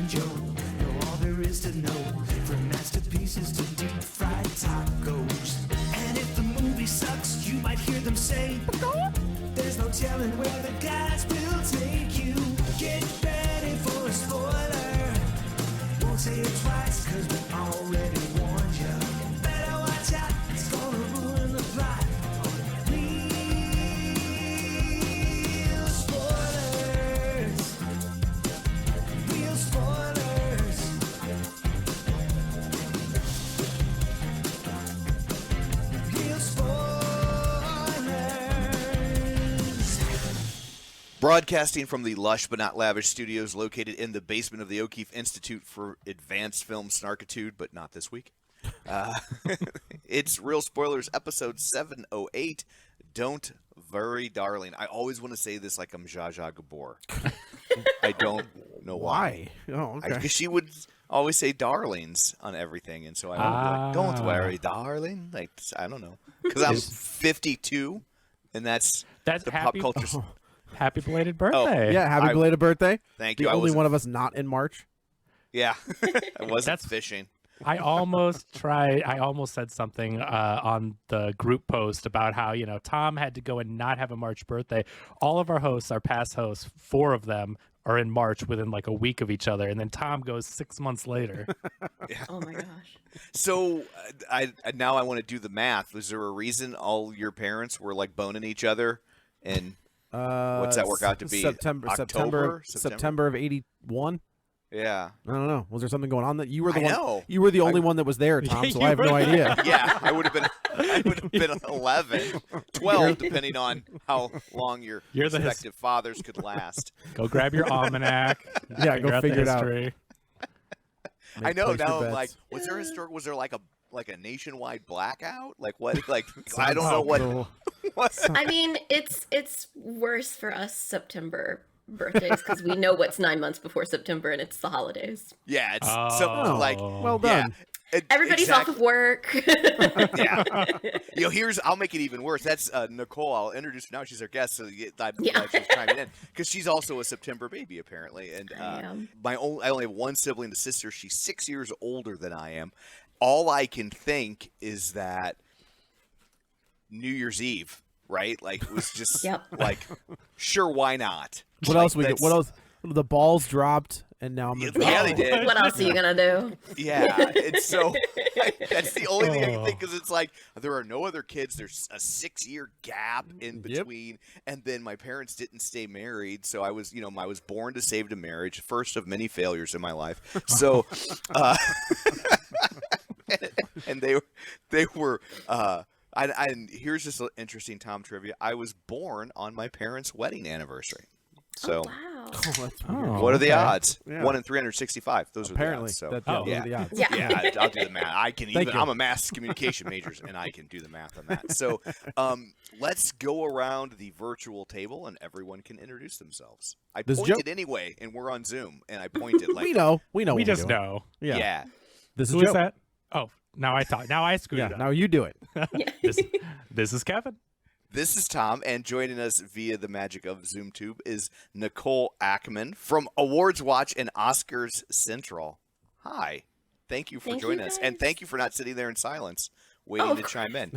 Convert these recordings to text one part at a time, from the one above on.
and Joe know all there is to know, from masterpieces to deep fried tacos. And if the movie sucks, you might hear them say, there's no telling where the guys will take you. Get ready for a spoiler. Won't say it twice, cause we already warned you. Better watch out, it's gonna ruin the plot. Real spoilers. Real spoilers. Real spoilers. Broadcasting from the lush but not lavish studios located in the basement of the O'Keefe Institute for Advanced Film Snarkitude, but not this week. It's Real Spoilers, episode 708, Don't Worry, Darling. I always want to say this like I'm Zsa Zsa Gabor. I don't know why. Oh, okay. Because she would always say darlings on everything, and so I would be like, don't worry, darling. Like, I don't know. Because I'm 52, and that's the happy, pop culture... Happy belated birthday. Yeah, happy belated birthday. Thank you. The only one of us not in March. Yeah, I wasn't fishing. I almost said something on the group post about how, Tom had to go and not have a March birthday. All of our hosts, our past hosts, 4 of them are in March within like a week of each other. And then Tom goes 6 months later. Yeah. Oh my gosh. So I want to do the math. Was there a reason all your parents were like boning each other? And what's that work out to be? September of 81. Yeah. I don't know. Was there something going on that you were the I one? know. You were the only one that was there, Tom. So I have no idea. Yeah, I would have been 11, 12, depending on how long your respective fathers could last. Go grab your almanac. Yeah, go figure it out. I know now. I'm like, was there like a nationwide blackout? Like what? Like I don't know what. I mean, it's worse for us September birthdays because we know what's 9 months before September, and it's the holidays. Yeah, it's like well done. Yeah, everybody's off of work. Yeah, I'll make it even worse. That's Nicole. I'll introduce her now. She's our guest, so she's chiming in because she's also a September baby apparently. And I only have one sibling, the sister. She's 6 years older than I am. All I can think is that New Year's Eve, right? Like it was just like, sure, why not? What else we get? What else? The balls dropped, and now I'm. Yeah, they did. What else are you gonna do? Yeah, it's so. That's the only thing I can think because it's like there are no other kids. There's a 6-year gap in between, and then my parents didn't stay married, so I was, I was born to saved a marriage, first of many failures in my life. So, and they were. And here's just an interesting Tom trivia. I was born on my parents' wedding anniversary. So, what are the odds? Yeah. 1 in 365. Those apparently, are the odds. So, those are the odds. Yeah, I'll do the math. I'm a mass communication major, and I can do the math on that. So, let's go around the virtual table, and everyone can introduce themselves. I pointed anyway, and we're on Zoom, and I pointed like we know. We just know. Yeah. This is Who is that? Oh. Now I screwed up. Now you do it. This is Kevin. This is Tom, and joining us via the magic of ZoomTube is Nicole Ackman from AwardsWatch and Oscars Central. Hi. Thank you for joining us, and thank you for not sitting there in silence waiting to chime in.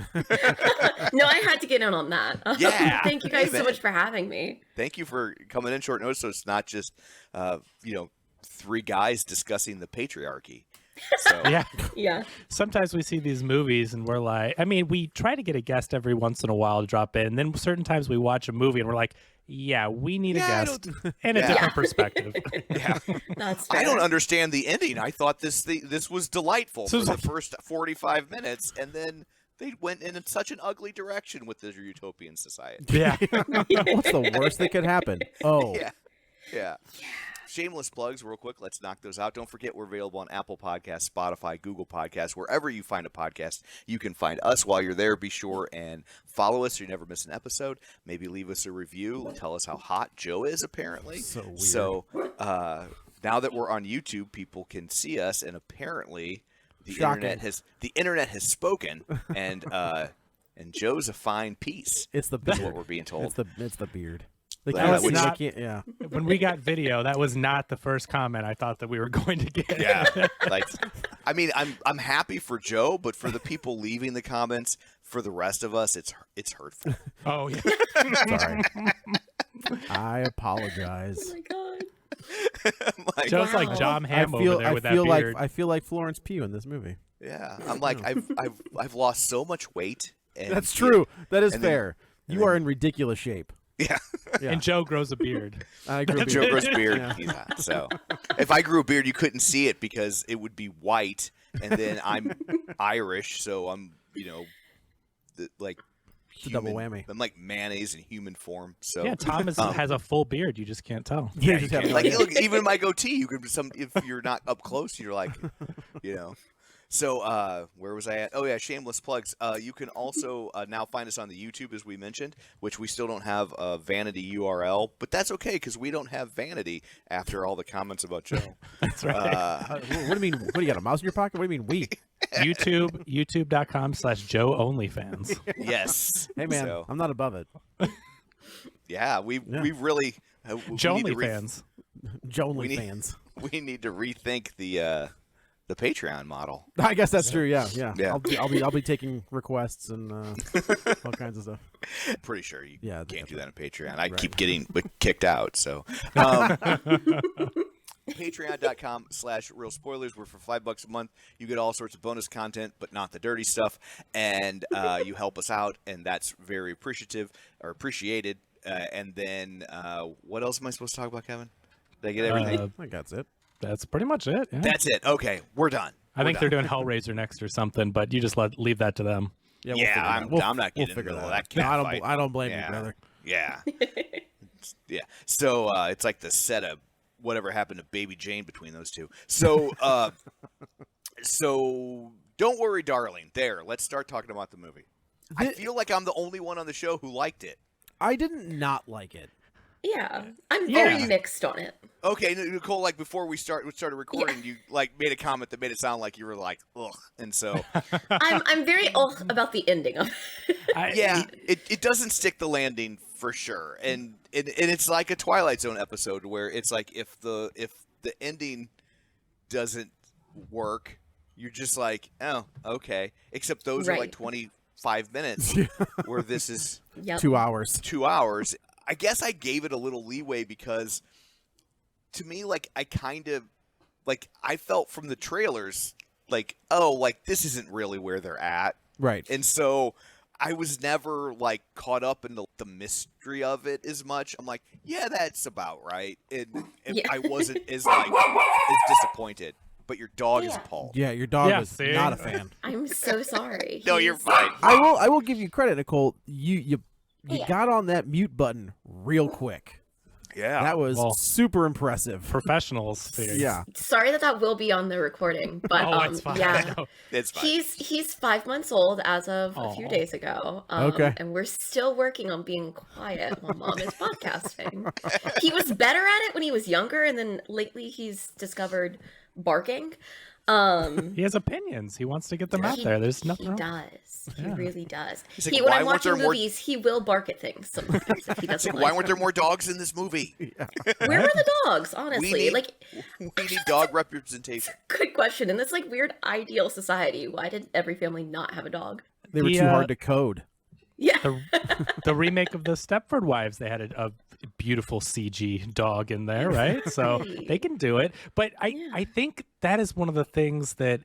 No, I had to get in on that. Yeah. Thank you guys so much for having me. Thank you for coming in short notice, so it's not just, 3 guys discussing the patriarchy. So. Yeah. Sometimes we see these movies and we're like, we try to get a guest every once in a while to drop in. And then certain times we watch a movie and we're like, we need a guest and a different perspective. Yeah. That's fair. I don't understand the ending. I thought this was delightful for the first 45 minutes, and then they went in such an ugly direction with this utopian society. Yeah. What's the worst that could happen? Oh. Yeah. Shameless plugs real quick. Let's knock those out. Don't forget we're available on Apple Podcasts, Spotify, Google Podcasts, wherever you find a podcast. You can find us while you're there. Be sure and follow us so you never miss an episode. Maybe leave us a review. Tell us how hot Joe is, apparently. So weird. So now that we're on YouTube, people can see us, and apparently the internet has spoken, and Joe's a fine piece. It's the beard. Is what we're being told. It's the beard. They Yeah, can't see. not- They can't, yeah. When we got video, that was not the first comment I thought that we were going to get. Yeah, like, I mean, I'm happy for Joe, but for the people leaving the comments, for the rest of us, it's hurtful. Oh, yeah. Sorry. I apologize. Oh my god. Like, Joe's Wow. like John I Hamm over there with that beard. I feel like Florence Pugh in this movie. yeah, I'm like, I've lost so much weight. And That's true. That is and then- fair. You are in ridiculous shape. Yeah. Yeah. And Joe grows a beard. I agree. Joe grows a beard. Yeah. Yeah. So if I grew a beard, you couldn't see it because it would be white, and then I'm Irish, so I'm like It's a double whammy. I'm like mayonnaise in human form. So Yeah, Tom has a full beard. You just can't tell. Yeah, you just have no like idea. look, even my goatee, you could if you're not up close, you're like, So where was I at? Oh yeah, shameless plugs. You can also now find us on the YouTube, as we mentioned, which we still don't have a vanity URL, but that's okay because we don't have vanity after all the comments about Joe. That's right. What do you mean? What do you got? A mouse in your pocket? What do you mean we? YouTube.com/Joe OnlyFans. Yes. Hey man, So, I'm not above it. yeah, we really Joe we need to OnlyFans. Joe We need- OnlyFans. we need to rethink the Patreon model. I guess that's true. Yeah. Yeah. I'll be taking requests and all kinds of stuff. Pretty sure you Yeah, can't do that on definitely. Patreon. I Right. keep getting kicked out. So patreon.com/real spoilers, where for $5 a month you get all sorts of bonus content, but not the dirty stuff, and you help us out, and that's very appreciated. And then what else am I supposed to talk about, Kevin? Did I get everything? I think that's it. That's pretty much it. Yeah. That's it. Okay, we're done. I think they're doing Hellraiser next or something, but you just leave that to them. Yeah, Yeah, figure it I'm out. not we'll getting figure into that that out. cat No, fight. I don't blame Yeah. you, brother. Yeah. Yeah. So it's like the set of whatever happened to Baby Jane between those two. So so don't worry, darling. There, let's start talking about the movie. I feel like I'm the only one on the show who liked it. I didn't not like it. Yeah, I'm very Yeah. mixed on it. Okay, Nicole, like before we started recording, you like made a comment that made it sound like you were like, ugh. And so I'm very about the ending of it. yeah, it doesn't stick the landing for sure. And it's like a Twilight Zone episode where it's like if the ending doesn't work, you're just like, oh, okay. Except those are like Right. 25 minutes where this is Yep. 2 hours. 2 hours. I guess I gave it a little leeway because to me, like, I kind of like I felt from the trailers like, oh, like this isn't really where they're at. Right. And so I was never like caught up in the mystery of it as much. I'm like, yeah, that's about right. And Yeah. I wasn't as as disappointed. But your dog is appalled. Yeah, your dog Yeah, was see? not a fan. I'm so sorry. No, you're He's- fine. I will give you credit, Nicole. You Yeah. got on that mute button real quick. Yeah. That was Well, super impressive. Professionals here. Yeah. Sorry that will be on the recording, but Oh, it's fine. yeah. No. It's fine. He's 5 months old as of a few Aw. days ago. Okay. And we're still working on being quiet while mom is podcasting. He was better at it when he was younger, and then lately he's discovered barking. He has opinions. He wants to get them out He- there. There's nothing He wrong. does. He Yeah. really does. He's like, When "Why I'm weren't there watching more-" movies, he will bark at things sometimes if he It's doesn't like, why like weren't there more dogs in this movie? Where are the dogs, honestly? need- Like, We need dog representation. good question. In this like weird ideal society, why did every family not have a dog? They were He, too hard to code. Yeah. The remake of the Stepford Wives, they had a beautiful CG dog in there, right? So Right. they can do it. But Yeah. I think that is one of the things that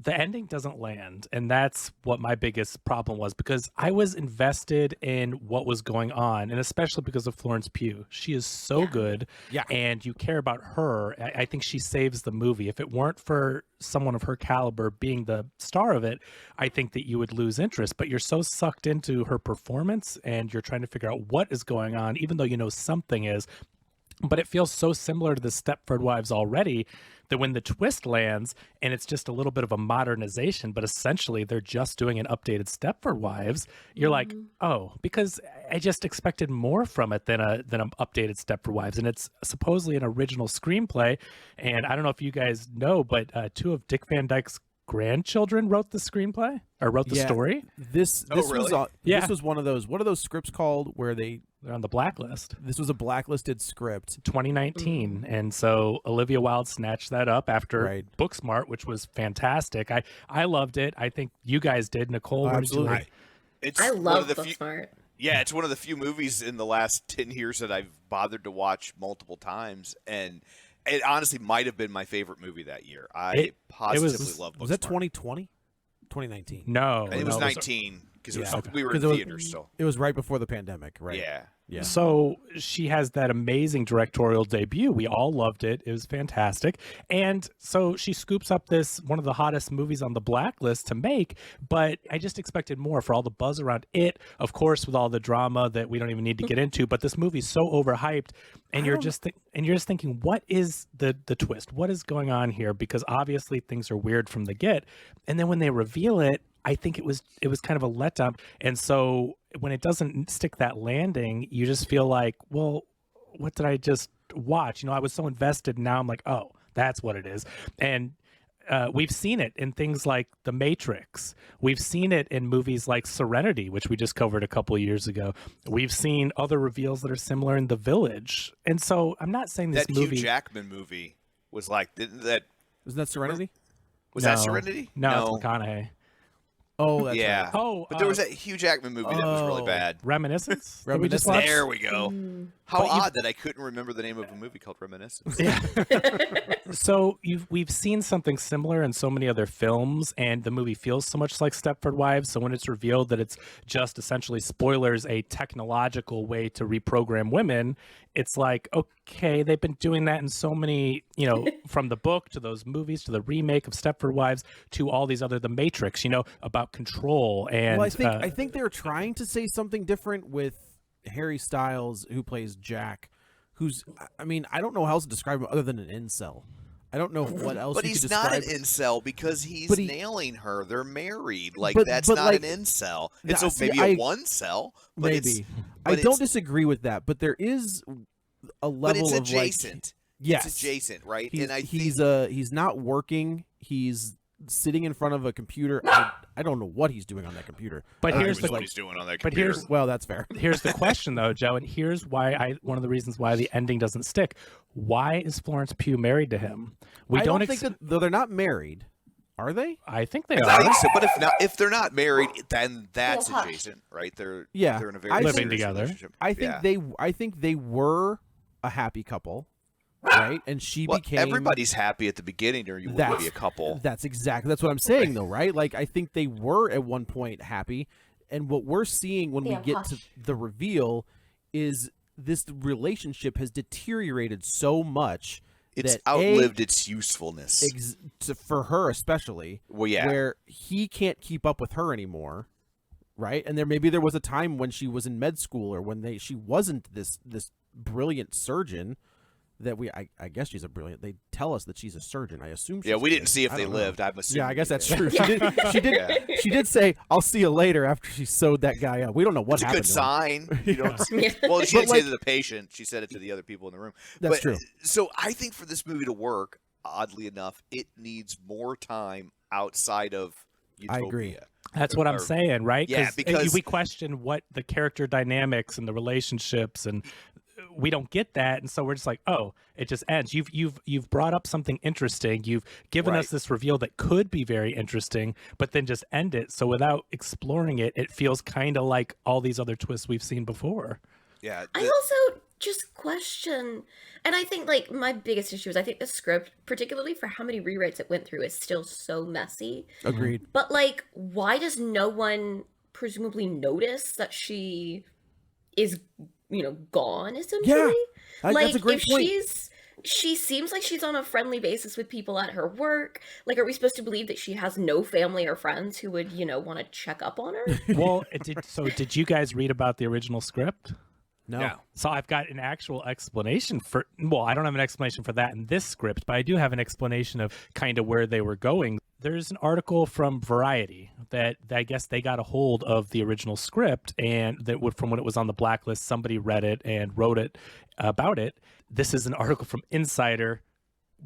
the ending doesn't land, and that's what my biggest problem was, because I was invested in what was going on, and especially because of Florence Pugh. She is so good, Yeah. and you care about her. I think she saves the movie. If it weren't for someone of her caliber being the star of it, I think that you would lose interest. But you're so sucked into her performance, and you're trying to figure out what is going on, even though you know something is. But it feels so similar to the Stepford Wives already that when the twist lands and it's just a little bit of a modernization, but essentially they're just doing an updated Stepford Wives, you're like, oh, because I just expected more from it than an updated Stepford Wives. And it's supposedly an original screenplay. And I don't know if you guys know, but two of Dick Van Dyke's grandchildren wrote the screenplay or wrote the story. This really? this was one of those. What are those scripts called where they're on the blacklist? This was a blacklisted script. 2019, and so Olivia Wilde snatched that up after Booksmart, which was fantastic. I loved it. I think you guys did. Nicole, what did you like? I love Booksmart. Yeah, it's one of the few movies in the last 10 years that I've bothered to watch multiple times, and it honestly might have been my favorite movie that year. I positively love Booksmart. Was that 2020? 2019? No. It was 19 because we were in theaters still. It was right before the pandemic, right? Yeah. Yeah. So she has that amazing directorial debut. We all loved it. It was fantastic. And so she scoops up this one of the hottest movies on the blacklist to make, but I just expected more for all the buzz around it, of course, with all the drama that we don't even need to get into, but this movie's so overhyped, and you're just thinking, what is the twist? What is going on here? Because obviously things are weird from the get. And then when they reveal it, I think it was kind of a letdown. And so when it doesn't stick that landing, you just feel like, well, what did I just watch? I was so invested, and now I'm like, oh, that's what it is. And we've seen it in things like The Matrix. We've seen it in movies like Serenity, which we just covered a couple of years ago. We've seen other reveals that are similar in The Village. And so I'm not saying this movie... That Hugh Jackman movie was like... Wasn't that Serenity? Was that Serenity? No, it's McConaughey. Oh, that's yeah. right. Oh, but there was that Hugh Jackman movie that was really bad. Reminiscence? Reminiscence. There we go. How odd that I couldn't remember the name of a movie called Reminiscence. Yeah. So we've seen something similar in so many other films, and the movie feels so much like Stepford Wives. So when it's revealed that it's just essentially, spoilers, a technological way to reprogram women, it's like, okay, they've been doing that in so many, from the book to those movies to the remake of Stepford Wives to all these other, The Matrix, about control. And well, I think they're trying to say something different with Harry Styles, who plays Jack, who's, I don't know how else to describe him other than an incel. I don't know what else. But you he's could not describe. an incel because he's nailing her. They're married. That's but not an incel. It's maybe a one cell. But maybe. I don't disagree with that, but there is a level but it's of adjacent. Yes, it's adjacent, right? He's not working. He's sitting in front of a computer. I don't know what he's doing on that computer. But here's what he's doing on that computer. Well, that's fair. Here's the question, though, Joe, and here's why one of the reasons why the ending doesn't stick. Why is Florence Pugh married to him? I don't think that, though they're not married. Are they? I think they I are. think so, but if they're not married, then that's adjacent, right? They're in a very living together. Relationship. I think they were a happy couple, right? And she became. Everybody's happy at the beginning, or you wouldn't be a couple. That's what I'm saying, though, right? Like, I think they were at one point happy, and what we're seeing when we get to the reveal is this relationship has deteriorated so much. It's outlived its usefulness. For her especially. Well, yeah. Where he can't keep up with her anymore, right? And there was a time when she was in med school, or when she wasn't this brilliant surgeon that I guess she's a brilliant. They tell us that she's a surgeon. I assume. We didn't see if they lived. I'm assuming. Yeah, I guess that's true. She did say, "I'll see you later," after she sewed that guy up. We don't know what happened. It's a good sign. You don't. Well, she didn't say to the patient. She said it to the other people in the room. That's true. So I think for this movie to work, oddly enough, it needs more time outside of Utopia. I agree. That's what I'm saying, right? Yeah, because we question what the character dynamics and the relationships, and we don't get that, and so we're just like, oh, it just ends. You've brought up something interesting. You've given us this reveal that could be very interesting, but then just end it. So without exploring it, it feels kind of like all these other twists we've seen before. Yeah. I also just question, and I think like my biggest issue is I think the script, particularly for how many rewrites it went through, is still so messy. Agreed. But like, why does no one presumably notice that she is, gone, essentially? Yeah, that's a great point. She seems like she's on a friendly basis with people at her work. Like, are we supposed to believe that she has no family or friends who would, want to check up on her? Well, did you guys read about the original script? No. So I've got an actual explanation I don't have an explanation for that in this script, but I do have an explanation of kind of where they were going. There's an article from Variety that I guess they got a hold of the original script, and that from when it was on the blacklist, somebody read it and wrote it about it. This is an article from Insider.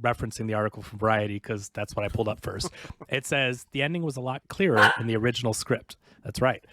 referencing the article from Variety because that's what I pulled up first. It says the ending was a lot clearer in the original script. That's right.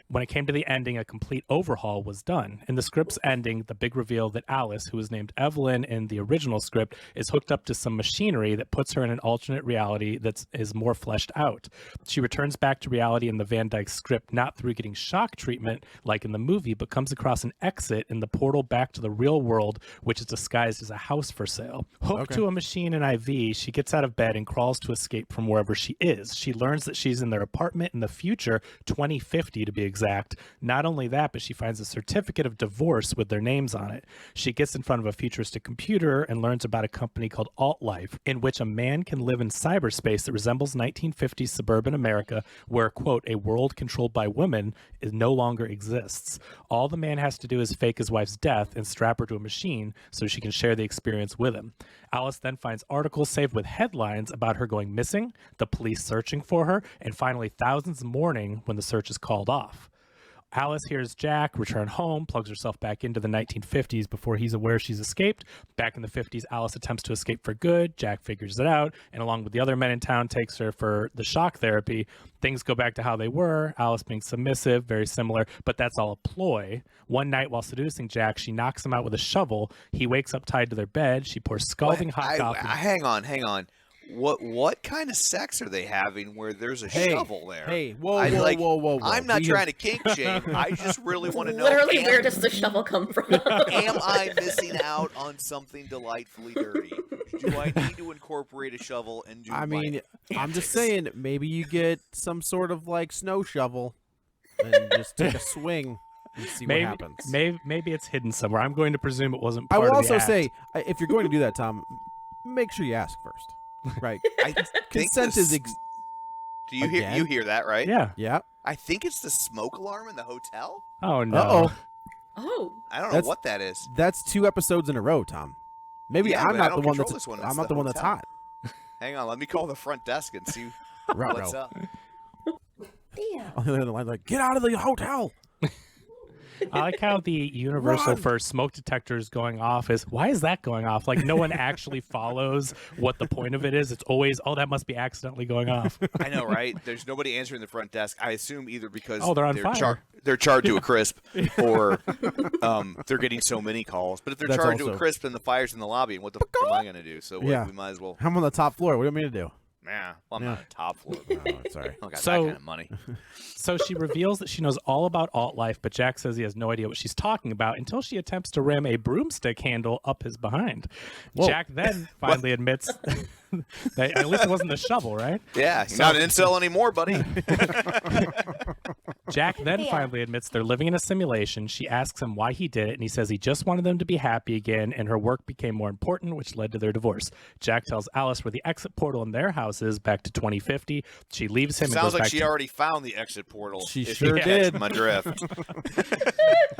When it came to the ending, a complete overhaul was done. In the script's ending, the big reveal that Alice, who was named Evelyn in the original script, is hooked up to some machinery that puts her in an alternate reality that is more fleshed out. She returns back to reality in the Van Dyke script, not through getting shock treatment like in the movie, but comes across an exit in the portal back to the real world, which is disguised as a house for sale. Hooked to a machine and IV, she gets out of bed and crawls to escape from wherever she is. She learns that she's in their apartment in the future, 2050 to be exact. Not only that, but she finds a certificate of divorce with their names on it. She gets in front of a futuristic computer and learns about a company called Alt-Life, in which a man can live in cyberspace that resembles 1950s suburban America, where, quote, a world controlled by women no longer exists. All the man has to do is fake his wife's death and strap her to a machine so she can share the experience with him. Alice then finds articles saved with headlines about her going missing, the police searching for her, and finally thousands mourning when the search is called off. Alice hears Jack return home, plugs herself back into the 1950s before he's aware she's escaped. Back in the 50s, Alice attempts to escape for good. Jack figures it out, and along with the other men in town, takes her for the shock therapy. Things go back to how they were, Alice being submissive, very similar, but that's all a ploy. One night while seducing Jack, she knocks him out with a shovel. He wakes up tied to their bed. She pours scalding hot coffee. Hang on. What kind of sex are they having where there's a shovel there? Hey, whoa. I'm not trying to kink shame. I just really want to know. Literally, where does the shovel come from? Am I missing out on something delightfully dirty? Do I need to incorporate a shovel and do I'm just saying, maybe you get some sort of like snow shovel and just take a swing and see what happens. Maybe it's hidden somewhere. I'm going to presume it wasn't part I will of the also act. say, if you're going to do that, Tom, make sure you ask first. Right. Consent is. Do you hear? You hear that, right? Yeah. Yeah. I think it's the smoke alarm in the hotel. Oh no. Oh. I don't know what that is. That's 2 episodes in a row, Tom. Maybe I'm not the one that's. I'm not the one that's hot. Hang on, let me call the front desk and see what's up. Damn. On the other line, like, get out of the hotel. I like how the universal for smoke detectors going off is, why is that going off? Like, no one actually follows what the point of it is. It's always, that must be accidentally going off. I know, right? There's nobody answering the front desk. I assume either because they're on fire. They're charged to a crisp, or they're getting so many calls. But if they're charged to a crisp, then the fire's in the lobby, and what the f am I going to do? So we might as well. I'm on the top floor. What do you want me to do? Well, I'm not on the top floor. Oh, sorry. I don't got that kind of money. So she reveals that she knows all about Alt-Life, but Jack says he has no idea what she's talking about until she attempts to ram a broomstick handle up his behind. Whoa. Jack then finally admits that at least it wasn't the shovel, right? Yeah, he's not an incel anymore, buddy. Jack then finally admits they're living in a simulation. She asks him why he did it, and he says he just wanted them to be happy again, and her work became more important, which led to their divorce. Jack tells Alice where the exit portal in their house is back to 2050. She leaves him. Sounds like she already found the exit portal. She sure did. My drift.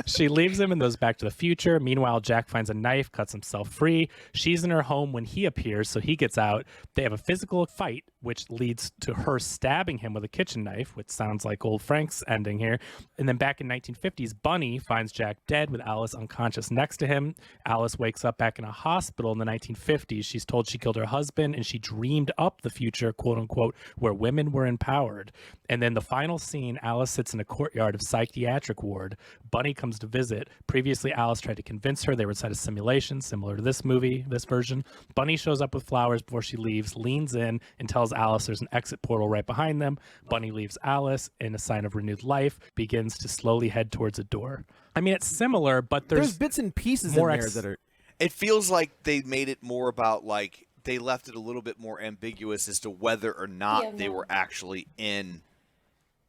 She leaves him and goes back to the future. Meanwhile, Jack finds a knife, cuts himself free. She's in her home when he appears, so he gets out. They have a physical fight, which leads to her stabbing him with a kitchen knife, which sounds like old Frank's ending here. And then back in 1950s, Bunny finds Jack dead with Alice unconscious next to him. Alice wakes up back in a hospital in the 1950s. She's told she killed her husband, and she dreamed up the future, quote unquote, where women were empowered. And then the final scene, Alice sits in a courtyard of psychiatric ward. Bunny comes to visit. Previously, Alice tried to convince her they were inside a simulation, similar to this movie, this version. Bunny shows up with flowers before she leaves, leans in, and tells Alice there's an exit portal right behind them. Bunny leaves Alice, in a sign of renewed life, begins to slowly head towards a door. I mean, it's similar, but there's bits and pieces in there that are... It feels like they made it more about, like, they left it a little bit more ambiguous as to whether or not they were actually in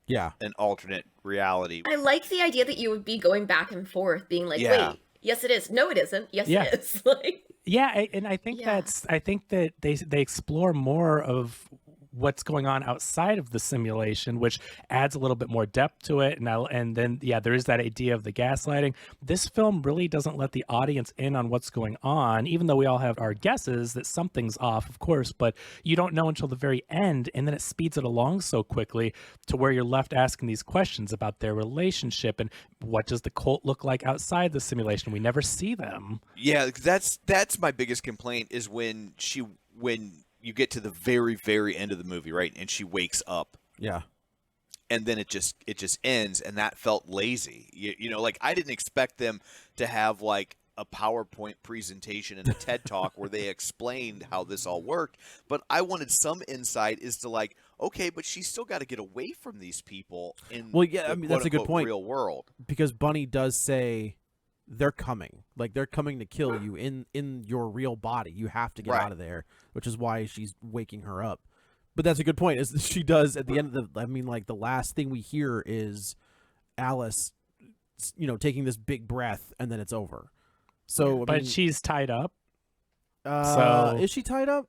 an alternate reality. I like the idea that you would be going back and forth, being like, wait, yes it is, no it isn't, yes it is. Like, and I think I think that they explore more of what's going on outside of the simulation, which adds a little bit more depth to it. And then there is that idea of the gaslighting. This film really doesn't let the audience in on what's going on, even though we all have our guesses that something's off, of course, but you don't know until the very end, and then it speeds it along so quickly to where you're left asking these questions about their relationship and what does the cult look like outside the simulation. We never see them. Yeah, that's my biggest complaint is when you get to the very, very end of the movie, right? And she wakes up. Yeah. And then it just ends, and that felt lazy. You know, like I didn't expect them to have like a PowerPoint presentation and a TED Talk where they explained how this all worked, but I wanted some insight as to like, okay, but she's still got to get away from these people in that's a good point. Real world. Because Bunny does say they're coming. Like they're coming to kill you in your real body. You have to get out of there, which is why she's waking her up. But that's a good point. Is she does at the end of the last thing we hear is Alice, taking this big breath, and then it's over. So, but she's tied up. Is she tied up?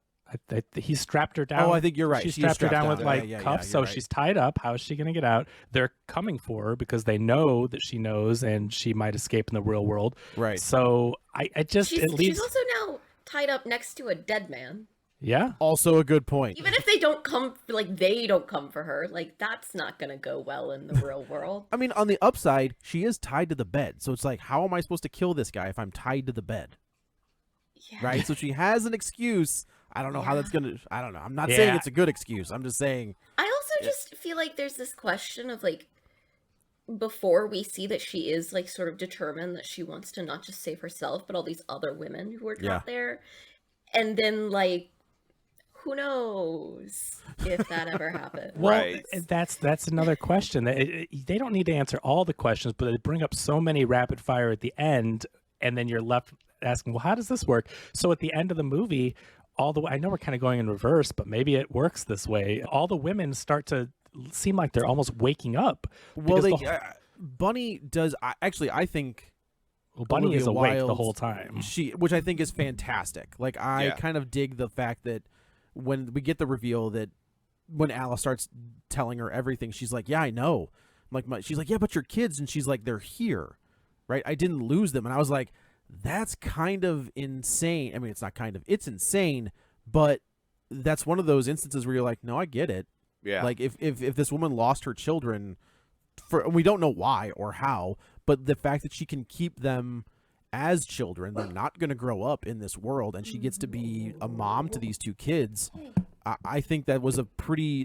He strapped her down. Oh, I think you're right. She strapped her down with cuffs, so right. She's tied up. How is she going to get out? They're coming for her because they know that she knows, and she might escape in the real world. Right. So she's also now tied up next to a dead man. Yeah. Also a good point. Even if they don't come for her, like that's not going to go well in the real world. I mean, on the upside, she is tied to the bed. So it's like, how am I supposed to kill this guy if I'm tied to the bed? Yeah. Right? So she has an excuse. I don't know how that's going to, I don't know. I'm not saying it's a good excuse. I'm just saying. I also just feel like there's this question of like, before we see that she is like sort of determined that she wants to not just save herself, but all these other women who are trapped there. And then like, who knows if that ever happened? Well, that's another question. They don't need to answer all the questions, but they bring up so many rapid fire at the end, and then you're left asking, well, how does this work? So at the end of the movie, I know we're kind of going in reverse, but maybe it works this way. All the women start to seem like they're almost waking up. Well, Bunny does. I think. Well, Bunny Olivia is awake Wilde, the whole time. Which I think is fantastic. Like I kind of dig the fact that when we get the reveal that when Alice starts telling her everything, she's like, "Yeah, I know." She's like, "Yeah, but your kids," and she's like, "They're here, right? I didn't lose them." And I was like, "That's kind of insane." I mean, it's not kind of; it's insane. But that's one of those instances where you're like, "No, I get it." Yeah. Like if this woman lost her children, we don't know why or how, but the fact that she can keep them as children, they're not going to grow up in this world, and she gets to be a mom to these two kids. I think that was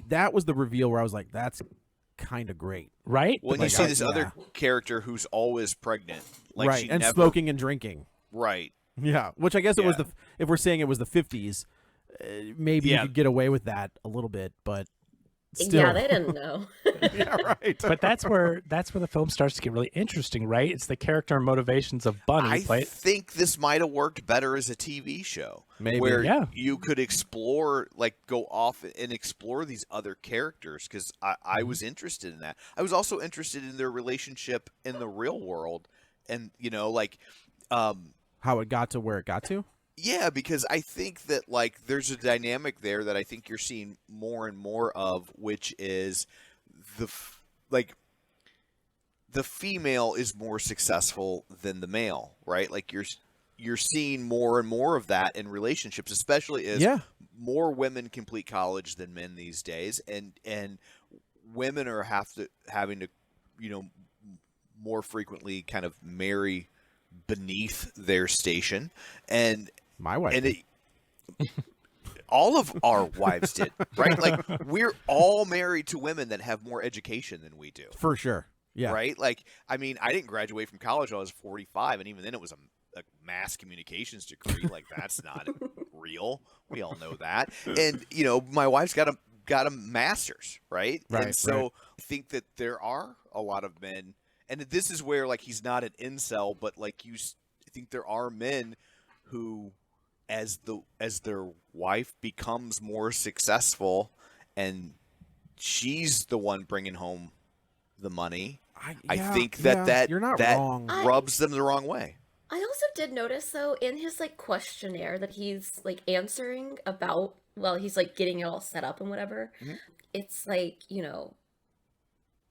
that was the reveal where I was like, that's kind of great. Right? When you see this other character who's always pregnant. Like right, and smoking and drinking. Right. Yeah, which I guess it was if we're saying it was the 50s, maybe you could get away with that a little bit, but still. Yeah, they didn't know. Yeah, right. But that's where the film starts to get really interesting, right? It's the character and motivations of Bunny. I think this might have worked better as a TV show. Maybe. Where you could explore, like go off and explore these other characters, because I was interested in that. I was also interested in their relationship in the real world, and how it got to where it got to. Yeah, because I think that like there's a dynamic there that I think you're seeing more and more of, which is the female is more successful than the male, right? Like you're seeing more and more of that in relationships, especially as more women complete college than men these days, and women are having to more frequently kind of marry beneath their station, and my wife all of our wives did, right? Like we're all married to women that have more education than we do, for sure. Yeah, right. Like I mean, I didn't graduate from college until I was 45, and even then it was a mass communications degree. Like that's not real. We all know that. And my wife's got a master's, right? And so I think that there are a lot of men. And this is where, like, he's not an incel, but like I think there are men who, as their wife becomes more successful, and she's the one bringing home the money. I think that you're not wrong. Rubs them the wrong way. I also did notice, though, in his like questionnaire that he's like answering about while he's like getting it all set up and whatever, it's like, you know,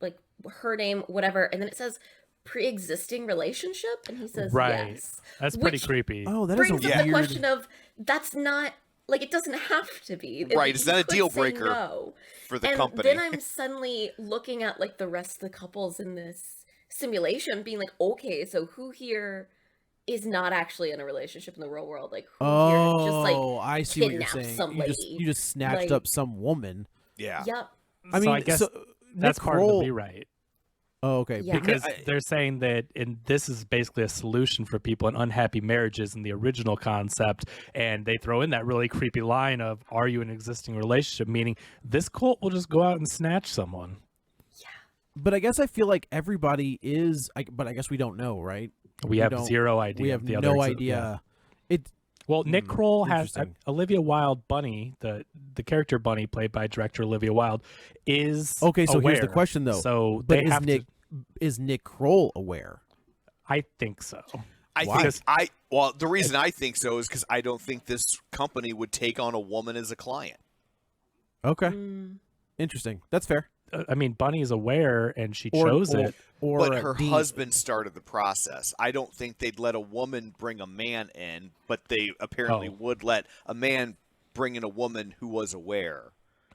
like her name, whatever, and then it says pre-existing relationship, and he says yes. That's pretty creepy. Oh, that is brings a up weird... the question of that's not like it doesn't have to be Right, it's not a could deal say breaker no. for the And company. then I'm suddenly looking at like the rest of the couples in this simulation, being like, okay, so who here is not actually in a relationship in the real world? Like, who here just like I see what you're kidnapped saying. somebody? You just snatched Like, up some woman. Yeah. Yep. I mean, so I guess that's Nick part Kroll... of the rewrite. Oh, okay. Yeah. Because they're saying that this is basically a solution for people in unhappy marriages in the original concept, and they throw in that really creepy line of, are you in an existing relationship? Meaning this cult will just go out and snatch someone. But I guess I feel like everybody is, but I guess we don't know, right? We have zero idea. We have the no other idea. Well, Nick Kroll has interesting. Olivia Wilde Bunny, the character Bunny played by director Olivia Wilde, is Okay, so here's the aware. question though. So but they have is Nick Kroll aware? I think so. Well, the reason I think so is because I don't think this company would take on a woman as a client. Okay. Interesting. That's fair. I mean, Bunny is aware and she chose it. But her husband started the process. I don't think they'd let a woman bring a man in, but they apparently would let a man bring in a woman who was aware.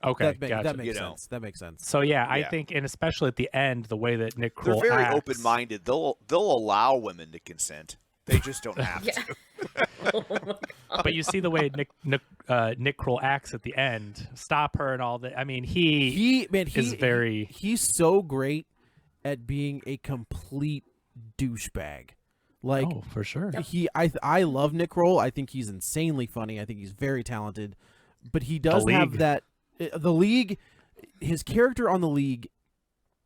Okay, that gotcha. makes sense. That makes sense. So I think, and especially at the end, the way that Nick Kroll They're very acts, open-minded. They'll allow women to consent. They just don't have to. Oh my God. But you see the way Nick Kroll acts at the end, stop her and all that. I mean, he is very. He's so great at being a complete douchebag. Like, oh, for sure. I love Nick Kroll. I think he's insanely funny. I think he's very talented. But he does have that. The League, his character on The League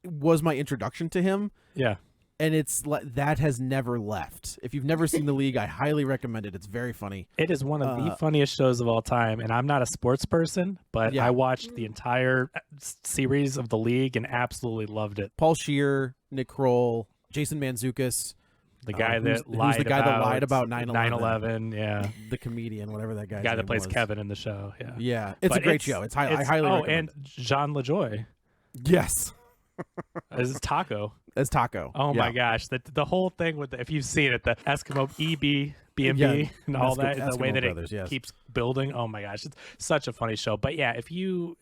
was my introduction to him. Yeah. And that has never left. If you've never seen The League, I highly recommend it. It's very funny. It is one of the funniest shows of all time. And I'm not a sports person, but I watched the entire series of The League and absolutely loved it. Paul Scheer, Nick Kroll, Jason Mantzoukas. The guy that lied about 9/11. 9/11, yeah. The comedian, whatever that guy's guy that name plays was. Kevin in the show, yeah. Yeah, it's a great show. I highly recommend it. And Jean LaJoy Yes. as Taco. As Taco. Oh my gosh, the whole thing with if you've seen it, the Eskimo B&B and all that, the way that it keeps building. Oh my gosh, it's such a funny show. But yeah, if you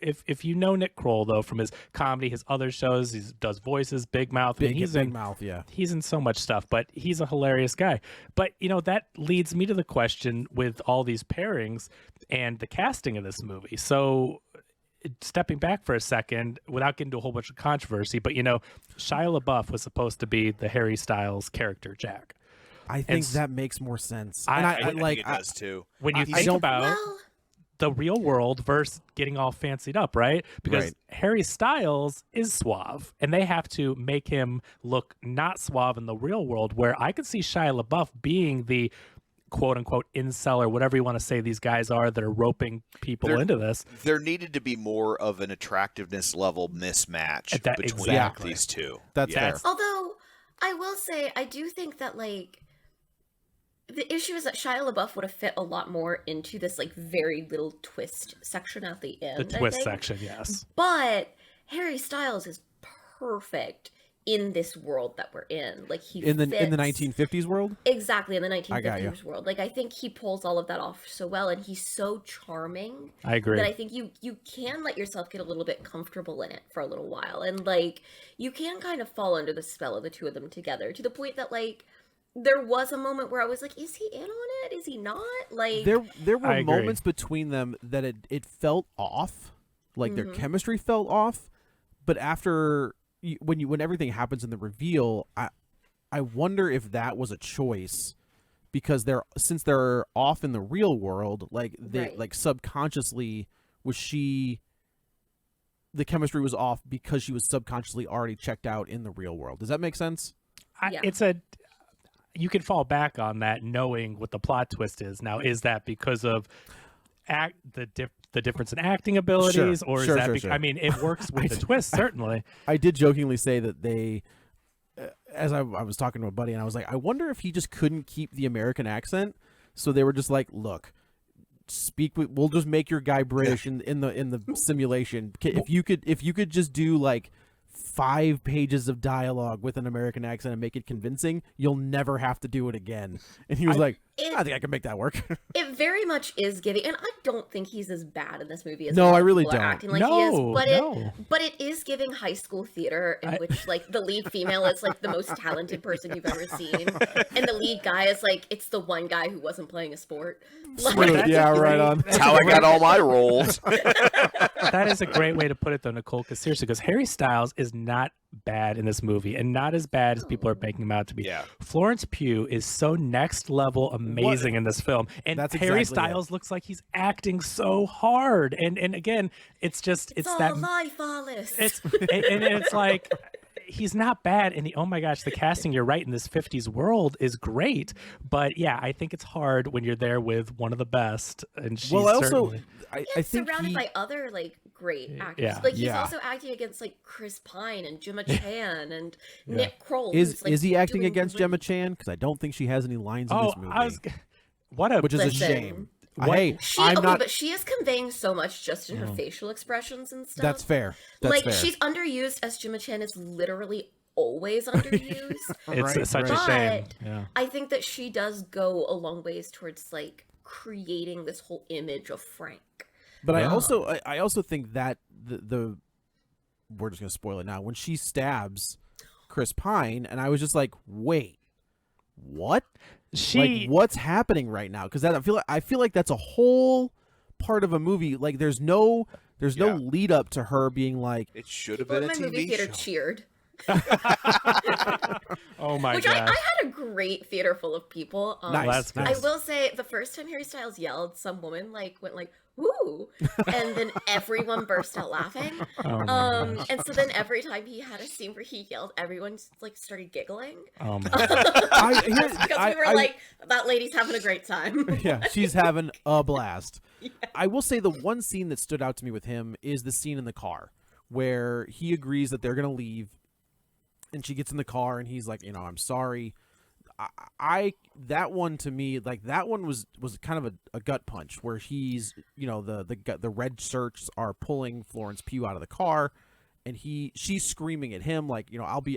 know Nick Kroll though from his comedy, his other shows, he does voices, Big Mouth. He's in so much stuff, but he's a hilarious guy. But that leads me to the question with all these pairings and the casting of this movie. So stepping back for a second, without getting into a whole bunch of controversy, but Shia LaBeouf was supposed to be the Harry Styles character Jack. I think that makes more sense. I think it does too. When you think about the real world versus getting all fancied up, right? Because Harry Styles is suave, and they have to make him look not suave in the real world, where I could see Shia LaBeouf being the quote-unquote incel or whatever you want to say these guys are that are roping people into this. There needed to be more of an attractiveness level mismatch between these two. That's fair. Although, I will say, I do think that, the issue is that Shia LaBeouf would have fit a lot more into this, very little twist section at the end. The twist section, yes. But Harry Styles is perfect in this world that we're in. He in the fits. In the 1950s world? Exactly, in the 1950s world. I think he pulls all of that off so well, and he's so charming. I agree. That I think you can let yourself get a little bit comfortable in it for a little while. And, you can kind of fall under the spell of the two of them together, to the point that, there was a moment where I was like, is he in on it? Is he not? There were moments between them that it felt off. Their chemistry felt off. But after... when everything happens in the reveal, I wonder if that was a choice, because since they're off in the real world, subconsciously the chemistry was off because she was subconsciously already checked out in the real world. Does that make sense? You can fall back on that knowing what the plot twist is. Now, is that because of the difference in acting abilities, or is that? I mean, it works with the twist, certainly. I did jokingly say that they, as I was talking to a buddy, and I was like, I wonder if he just couldn't keep the American accent, so they were just like, look, speak with. We'll just make your guy British in the simulation. If you could just do like 5 pages of dialogue with an American accent and make it convincing, you'll never have to do it again. And he was I think I can make that work. It very much is giving, and I don't think he's as bad in this movie as I really people are don't. acting like he is. But it is giving high school theater in which like the lead female is like the most talented person you've ever seen, and the lead guy is like it's the one guy who wasn't playing a sport. Like, yeah, right on. That's how I got all my roles. That is a great way to put it, though, Nicole. Because seriously, Harry Styles is not bad in this movie, and not as bad as people are making him out to be. Yeah. Florence Pugh is so next level amazing in this film, and That's Harry exactly Styles looks like he's acting so hard. And again, it's all that life, Alice. it's like. He's not bad, and oh my gosh, the casting, you're right, in this 50s world is great. But yeah, I think it's hard when you're there with one of the best, and she's certainly... I think surrounded by other like great actors. Yeah. Like he's also acting against like Chris Pine and Gemma Chan and Nick Kroll. Is he acting doing against great. Gemma Chan? Because I don't think she has any lines in this movie. Which is a shame. Hey, but she is conveying so much just in her facial expressions and stuff. That's fair. She's underused as Gemma Chan is literally always underused. It's such a shame. Yeah. I think that she does go a long ways towards like creating this whole image of Frank. But I also think that the we're just gonna spoil it now. When she stabs Chris Pine, and I was just like, wait, what? What's happening right now? Because I feel like that's a whole part of a movie. Like there's no lead up to her being like, it should have been a TV movie theater show. Cheered. Oh my Which gosh. I had a great theater full of people. Nice. I will say the first time Harry Styles yelled, some woman went like, "Woo!" and then everyone burst out laughing. And so then every time he had a scene where he yelled, everyone like started giggling. Because we were like, that lady's having a great time. Yeah, she's having a blast. Yeah. I will say the one scene that stood out to me with him is the scene in the car where he agrees that they're going to leave. And she gets in the car and he's like, I'm sorry. That one to me, like that one was kind of a gut punch where he's, the red shirts are pulling Florence Pugh out of the car and she's screaming at him like,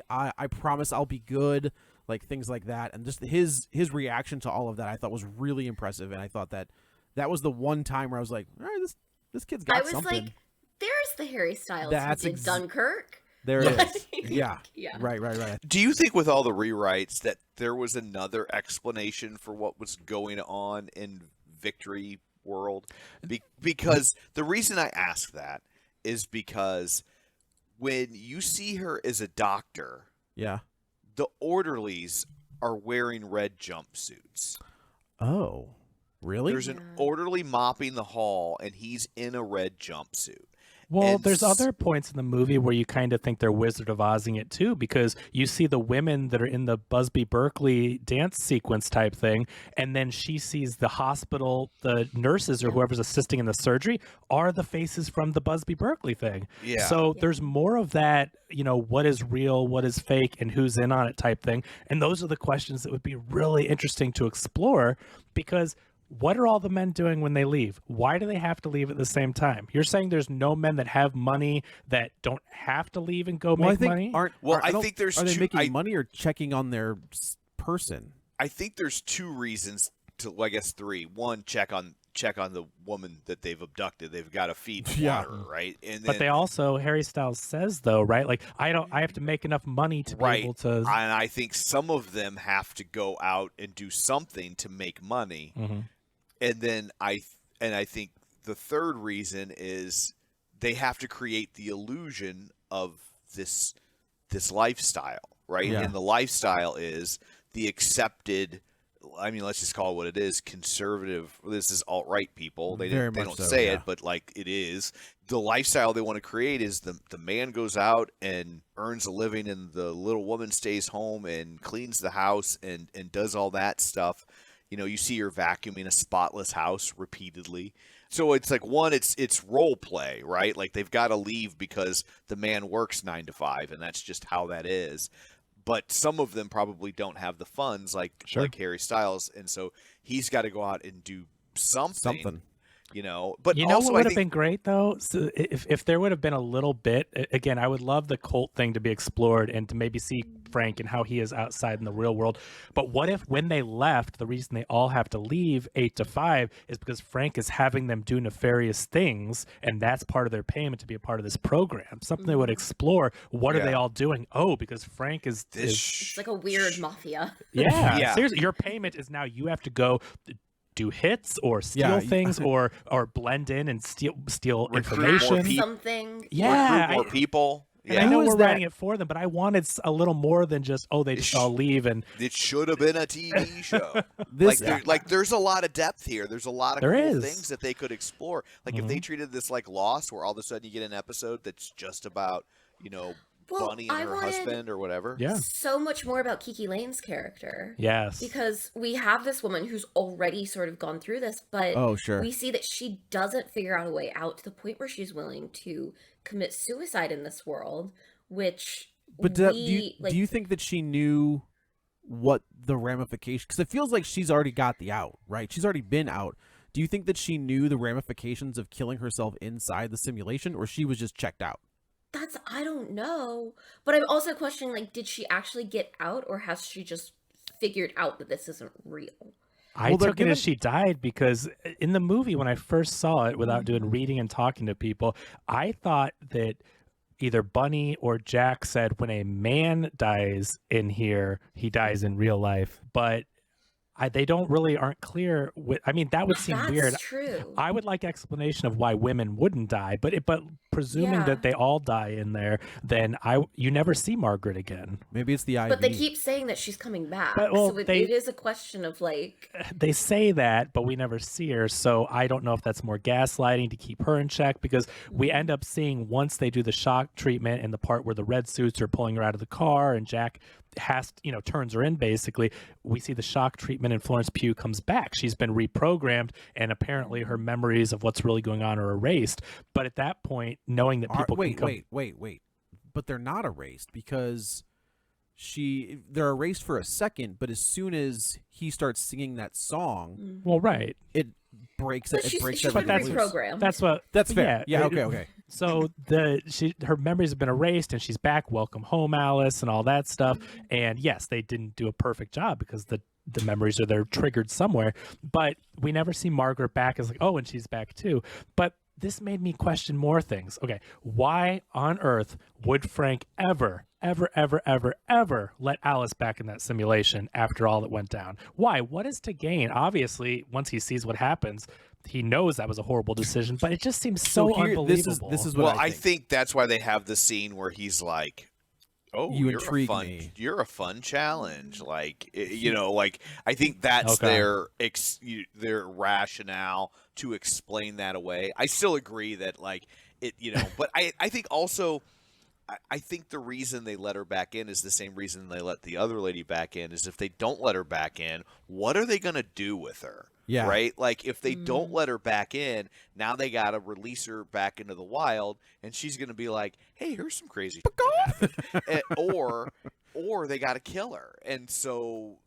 I promise I'll be good, like things like that. And just his reaction to all of that I thought was really impressive. And I thought that was the one time where I was like, all right, this kid's got something. I was like, there's the Harry Styles who did Dunkirk. There it is. Yeah. Right. Do you think with all the rewrites that there was another explanation for what was going on in Victory World? Because the reason I ask that is because when you see her as a doctor, the orderlies are wearing red jumpsuits. Oh, really? There's an orderly mopping the hall, and he's in a red jumpsuit. Well, there's other points in the movie where you kind of think they're Wizard of Ozing it too, because you see the women that are in the Busby Berkeley dance sequence type thing, and then she sees the hospital, the nurses or whoever's assisting in the surgery are the faces from the Busby Berkeley thing. Yeah. So there's more of that, what is real, what is fake, and who's in on it type thing. And those are the questions that would be really interesting to explore, because what are all the men doing when they leave? Why do they have to leave at the same time? You're saying there's no men that have money that don't have to leave and go make money? I think there's are they making money or checking on their person? I think there's two reasons I guess three. One, check on the woman that they've abducted. They've got to feed water, right? And but they also, Harry Styles says though, right? Like I have to make enough money to be able to. And I think some of them have to go out and do something to make money. Mm-hmm. And then I think the third reason is they have to create the illusion of this lifestyle, right? Yeah. And the lifestyle is the accepted, let's just call it what it is, conservative. This is alt-right people. They don't say it, but like it is. The lifestyle they want to create is the man goes out and earns a living and the little woman stays home and cleans the house and does all that stuff. You see her vacuuming a spotless house repeatedly. So it's like, one, it's role play, right? Like they've got to leave because the man works 9 to 5, and that's just how that is. But some of them probably don't have the funds like Harry Styles, and so he's got to go out and do something. But you know also what would I have been think great though? So if there would have been a little bit, again, I would love the cult thing to be explored and to maybe see Frank and how he is outside in the real world. But what if when they left, the reason they all have to leave 8 to 5 is because Frank is having them do nefarious things, and that's part of their payment to be a part of this program. Something they would explore. What are they all doing? Oh, because Frank is It's like a weird mafia. Yeah. Seriously, your payment is now you have to go do hits or steal things or blend in and steal information. Something. Yeah, recruit more people. And I know we're writing it for them, but I wanted a little more than just they just all leave and it should have been a TV show. There's a lot of depth here. There's a lot of cool things that they could explore. Like if they treated this like Lost, where all of a sudden you get an episode that's just about Bunny and her husband or whatever. Yeah. So much more about KiKi Layne's character. Yes. Because we have this woman who's already sort of gone through this, but we see that she doesn't figure out a way out to the point where she's willing to commit suicide in this world, which do you think that she knew what the ramifications, because it feels like she's already got the out, right? She's already been out. Do you think that she knew the ramifications of killing herself inside the simulation, or she was just checked out? I don't know. But I'm also questioning, like, did she actually get out, or has she just figured out that this isn't real? I took it as she died, because in the movie, when I first saw it, without doing reading and talking to people, I thought that either Bunny or Jack said when a man dies in here, he dies in real life. But they aren't clear. That would seem weird. That's true. I would like explanation of why women wouldn't die, but presuming that they all die in there, then you never see Margaret again. Maybe it's the IV. But they keep saying that she's coming back. So it is a question of like. They say that, but we never see her. So I don't know if that's more gaslighting to keep her in check, because we end up seeing, once they do the shock treatment and the part where the red suits are pulling her out of the car and Jack turns her in, basically, we see the shock treatment and Florence Pugh comes back. She's been reprogrammed, and apparently her memories of what's really going on are erased. But at that point, knowing that people wait, but they're not erased, because they're erased for a second, but as soon as he starts singing that song, it breaks it. It breaks it. But that's fair. Yeah. Okay. So her memories have been erased, and she's back. Welcome home, Alice, and all that stuff. And yes, they didn't do a perfect job, because the memories are there triggered somewhere. But we never see Margaret back as and she's back too. But this made me question more things. Okay, why on earth would Frank ever let Alice back in that simulation after all that went down? Why? What is to gain? Obviously, once he sees what happens, he knows that was a horrible decision, but it just seems so unbelievable. This is what I think that's why they have the scene where he's like, you intrigue me. You're a fun challenge. Like, I think that's their rationale to explain that away. I still agree that, but I think also, I think the reason they let her back in is the same reason they let the other lady back in, is if they don't let her back in, what are they going to do with her? Yeah. Right? Like, if they don't let her back in, now they got to release her back into the wild, and she's going to be like, hey, here's some crazy shit that happened. Or they got to kill her. And so,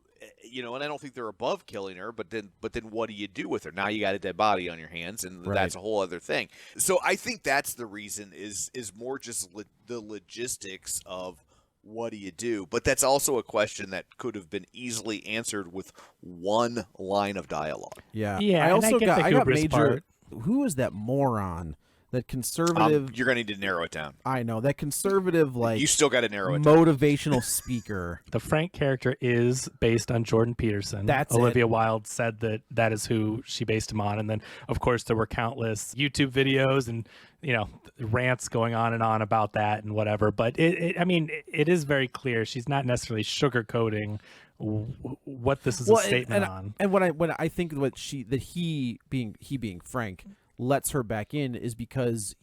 and I don't think they're above killing her, but then what do you do with her? Now you got a dead body on your hands, and that's a whole other thing. So I think that's the reason is more just the logistics of what do you do? But that's also a question that could have been easily answered with one line of dialogue. Yeah. I also got major. Part. Who is that moron? That conservative. You're gonna need to narrow it down. I know that conservative, you still got to narrow it down. Motivational speaker. The Frank character is based on Jordan Peterson. That's Olivia Wilde said that is who she based him on, and then of course there were countless YouTube videos and rants going on and on about that and whatever. But it is very clear she's not necessarily sugarcoating what this is a statement on. And when I think he being Frank lets her back in is because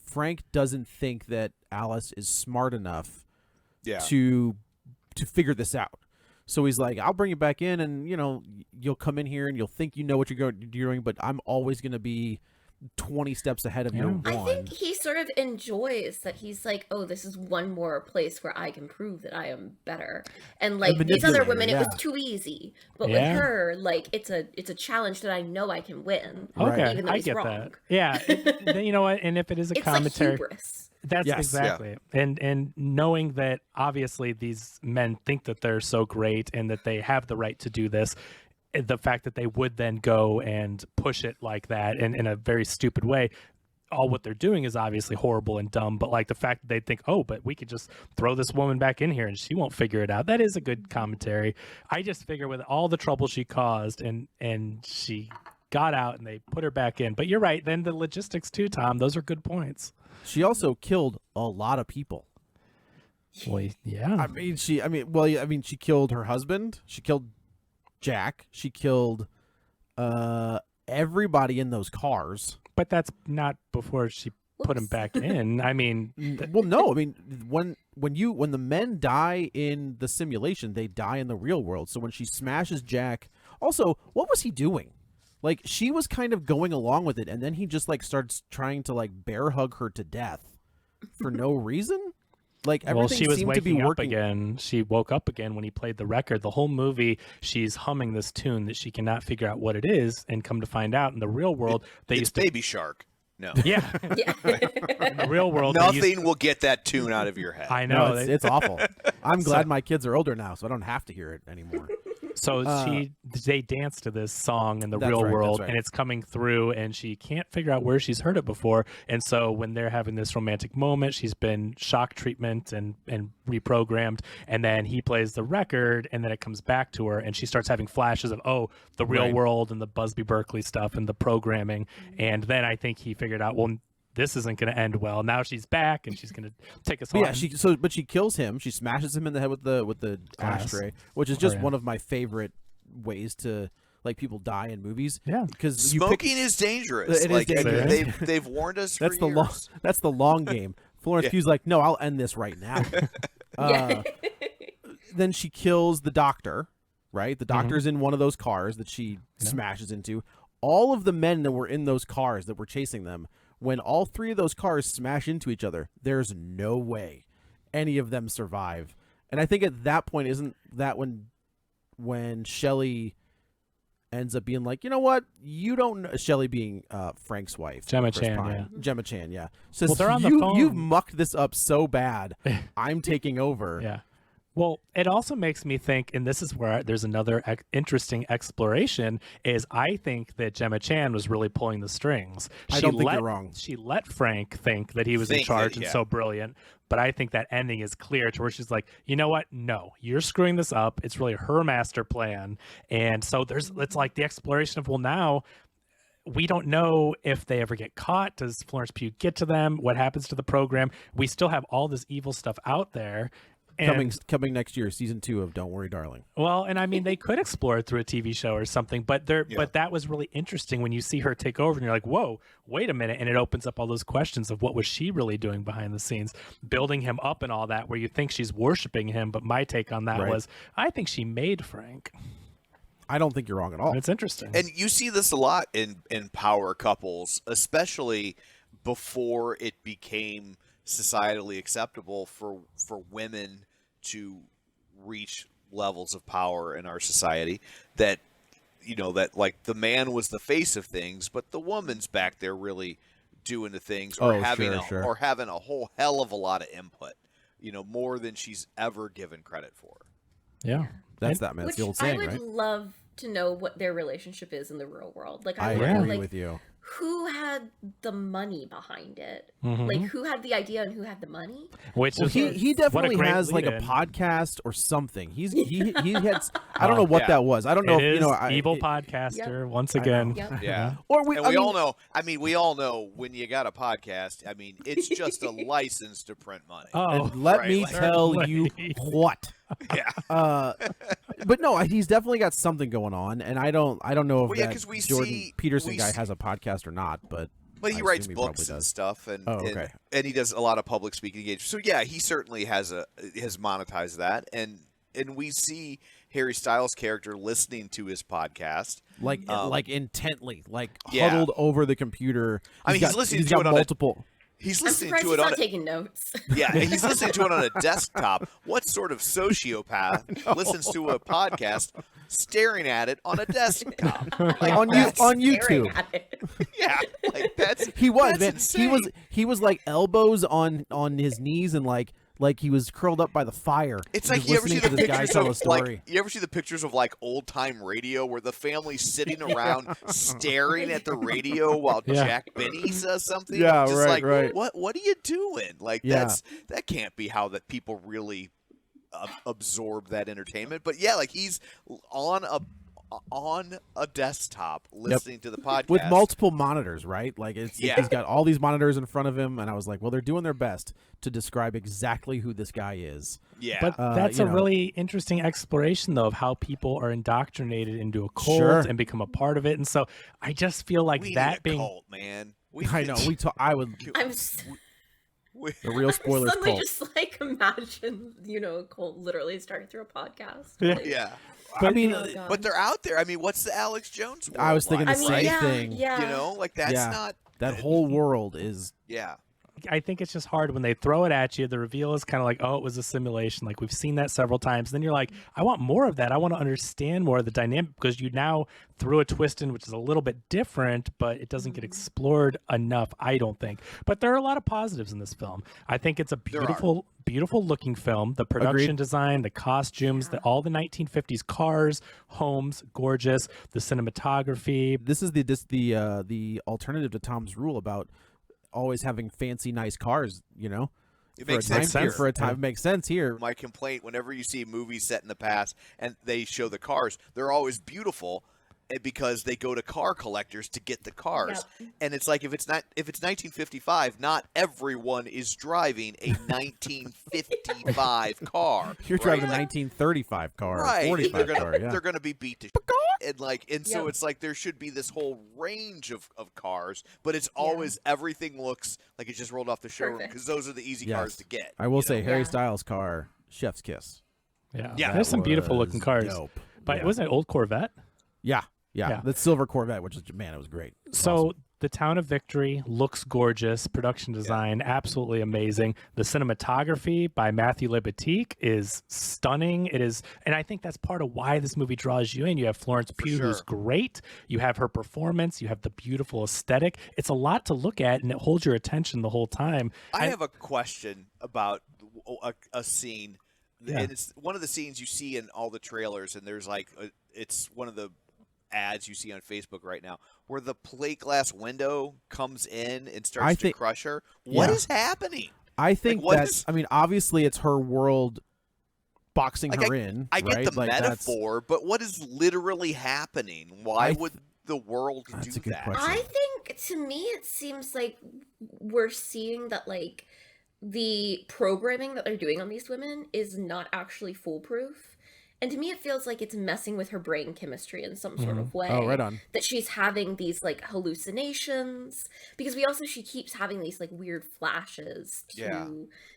Frank doesn't think that Alice is smart enough to figure this out. So he's like, I'll bring you back in, and you'll come in here and you'll think you know what you're doing, but I'm always going to be 20 steps ahead of your one. I think he sort of enjoys that. He's like, oh, this is one more place where I can prove that I am better. And like these other women, it was too easy. But with her, like it's a challenge that I know I can win. Okay, even though I he's get wrong. that. Yeah, you know what? And if it is a It's commentary, like hubris. that's exactly. And knowing that obviously these men think that they're so great and that they have the right to do this, the fact that they would then go and push it like that and in a very stupid way, all what they're doing is obviously horrible and dumb. But like the fact that they think, oh, but we could just throw this woman back in here and she won't figure it out. That is a good commentary. I just figure with all the trouble she caused and she got out and they put her back in. But you're right. Then the logistics too, Tom, those are good points. She also killed a lot of people. Well, yeah. She killed her husband. She killed Jack. She killed everybody in those cars. But that's not before she put him back in. I mean, well, no. I mean, when the men die in the simulation, they die in the real world. So when she smashes Jack, also, what was he doing? Like, she was kind of going along with it, and then he just like starts trying to like bear hug her to death for no reason. Like, everything she was seemed to be waking up working again. She woke up again when he played the record. The whole movie, she's humming this tune that she cannot figure out what it is, and come to find out in the real world, it's Baby Shark. No. Yeah. In the real world, nothing will get that tune out of your head. I know. No, it's awful. I'm glad my kids are older now, so I don't have to hear it anymore. So they dance to this song in the real world, and it's coming through, and she can't figure out where she's heard it before. And so when they're having this romantic moment, she's been shock treatment and reprogrammed, and then he plays the record, and then it comes back to her, and she starts having flashes of the real world and the Busby Berkeley stuff and the programming. And then I think he figured out, well, this isn't going to end well. Now she's back and she's going to take us home. Yeah, but she kills him. She smashes him in the head with the ashtray, which is just one of my favorite ways to like people die in movies. Yeah, because smoking is dangerous. It is dangerous. They've warned us. That's for years. That's the long game. Florence Pugh's like, no, I'll end this right now. Then she kills the doctor. Right, the doctor's in one of those cars that she smashes into. All of the men that were in those cars that were chasing them. When all three of those cars smash into each other, there's no way any of them survive. And I think at that point, isn't that when Shelley ends up being like, you know what? You don't know. Shelley being Frank's wife. Gemma Chan, Gemma Chan, yeah. Says, well, they're on the phone. You've mucked this up so bad. I'm taking over. Yeah. Well, it also makes me think, and this is where there's another interesting exploration, is I think that Gemma Chan was really pulling the strings. I don't think you're wrong. She let Frank think that he was in charge and so brilliant, but I think that ending is clear to where she's like, you know what? No, you're screwing this up. It's really her master plan. And so it's like the exploration of, well, now we don't know if they ever get caught. Does Florence Pugh get to them? What happens to the program? We still have all this evil stuff out there. Coming next year, season 2 of Don't Worry, Darling. Well, and I mean, they could explore it through a TV show or something, but but that was really interesting when you see her take over and you're like, whoa, wait a minute. And it opens up all those questions of what was she really doing behind the scenes, building him up and all that, where you think she's worshiping him. But my take on that was, I think she made Frank. I don't think you're wrong at all. It's interesting. And you see this a lot in power couples, especially before it became societally acceptable for women to reach levels of power in our society, that like the man was the face of things, but the woman's back there really doing the things, or having a whole hell of a lot of input, more than she's ever given credit for. Yeah, that's man. It's the old saying, right? I would love to know what their relationship is in the real world. Like, I agree with you. Who had the money behind it? Mm-hmm. Like, who had the idea and who had the money? He definitely has like a podcast or something. He had I don't know what that was. I don't know if evil podcaster once again. Yeah. We all know. I mean, we all know when you got a podcast. I mean, it's just a license to print money. Oh, and let me tell you what. Yeah. But no, he's definitely got something going on, and I don't know if that Jordan Peterson guy has a podcast or not, but he writes books and stuff, and he does a lot of public speaking engagements. So yeah, he certainly has monetized that, and we see Harry Styles' character listening to his podcast, like intently, Yeah. huddled over the computer. He's listening he's to got it on multiple. He's I'm listening surprised to he's it on not taking notes. Yeah, he's listening to it on a desktop. What sort of sociopath listens to a podcast staring at it on a desktop? Like, on YouTube. Staring at it. Yeah, like that's He was, that's man. insane. He was like elbows on his knees and like he was curled up by the fire. It's and like just you ever see listening the to this guy pictures tell a of story. you ever see the pictures of like old time radio where the family's sitting around staring at the radio while Jack Benny says something? Yeah, Just right, like, right. What are you doing? Like Yeah. that can't be how that people really absorb that entertainment. But yeah, like he's on a desktop listening to the podcast With multiple monitors, right? Like Yeah. he's got all these monitors in front of him, and I was like, well, they're doing their best to describe exactly who this guy is. Yeah, But that's you a know. really interesting exploration, though, of how people are indoctrinated into a cult Sure. and become a part of it. And so I just feel like we that need a being cult, man. I know. I would I'm the real spoilers suddenly cult. just like imagine, Cole literally starting through a podcast. Yeah. Like, yeah. I mean, oh God. But they're out there. I mean, what's the Alex Jones world I was thinking like? the same yeah, thing. Yeah. You know, like that's Yeah. not That whole world is Yeah. I think it's just hard when they throw it at you. The reveal is kind of like, oh, it was a simulation. Like we've seen that several times. Then you're like, I want more of that. I want to understand more of the dynamic because you now threw a twist in, which is a little bit different, but it doesn't get explored enough, I don't think. But there are a lot of positives in this film. I think it's a beautiful looking film. The production Agreed. design, the costumes, all the 1950s cars, homes, gorgeous. The cinematography. this is the alternative to Tom's rule about always having fancy, nice cars. It for a makes time sense period, here. for a time makes sense here. My complaint whenever you see movies set in the past and they show the cars, they're always beautiful because they go to car collectors to get the cars. Yep. And it's like if it's 1955, not everyone is driving a 1955 car. You're driving a right? 1935 car, Right. or 45 car. Yeah. They're gonna be beat to and so Yep. it's like there should be this whole range of cars, but it's always everything looks like it just rolled off the showroom Perfect. because those are the easy Yes. cars to get. I will say, know? Harry Yeah. Styles' car, chef's kiss. Yeah. Yeah. There's some beautiful Was looking cars. dope. But Yeah. was it an old Corvette? Yeah. Yeah. That silver Corvette, which is, man, it was great. It's So awesome. the town of Victory looks gorgeous. Production design, absolutely amazing. The cinematography by Matthew Libatique is stunning. It is, and I think that's part of why this movie draws you in. You have Florence Pugh, who's sure. great. You have her performance. You have the beautiful aesthetic. It's a lot to look at, and it holds your attention the whole time. I have a question about a scene. Yeah. And it's one of the scenes you see in all the trailers, and there's like it's one of the ads you see on Facebook right now where the plate glass window comes in and starts to crush her. What is happening? I think what that, is- I mean, obviously it's her world boxing Like, her in. I get right? the Like, that's- metaphor, but what is literally happening? Why would the world That's do a good that? question. I think to me it seems like we're seeing that like the programming that they're doing on these women is not actually foolproof. And to me it feels like it's messing with her brain chemistry in some sort of way. Oh, right on. That she's having these like hallucinations because she keeps having these like weird flashes to Yeah.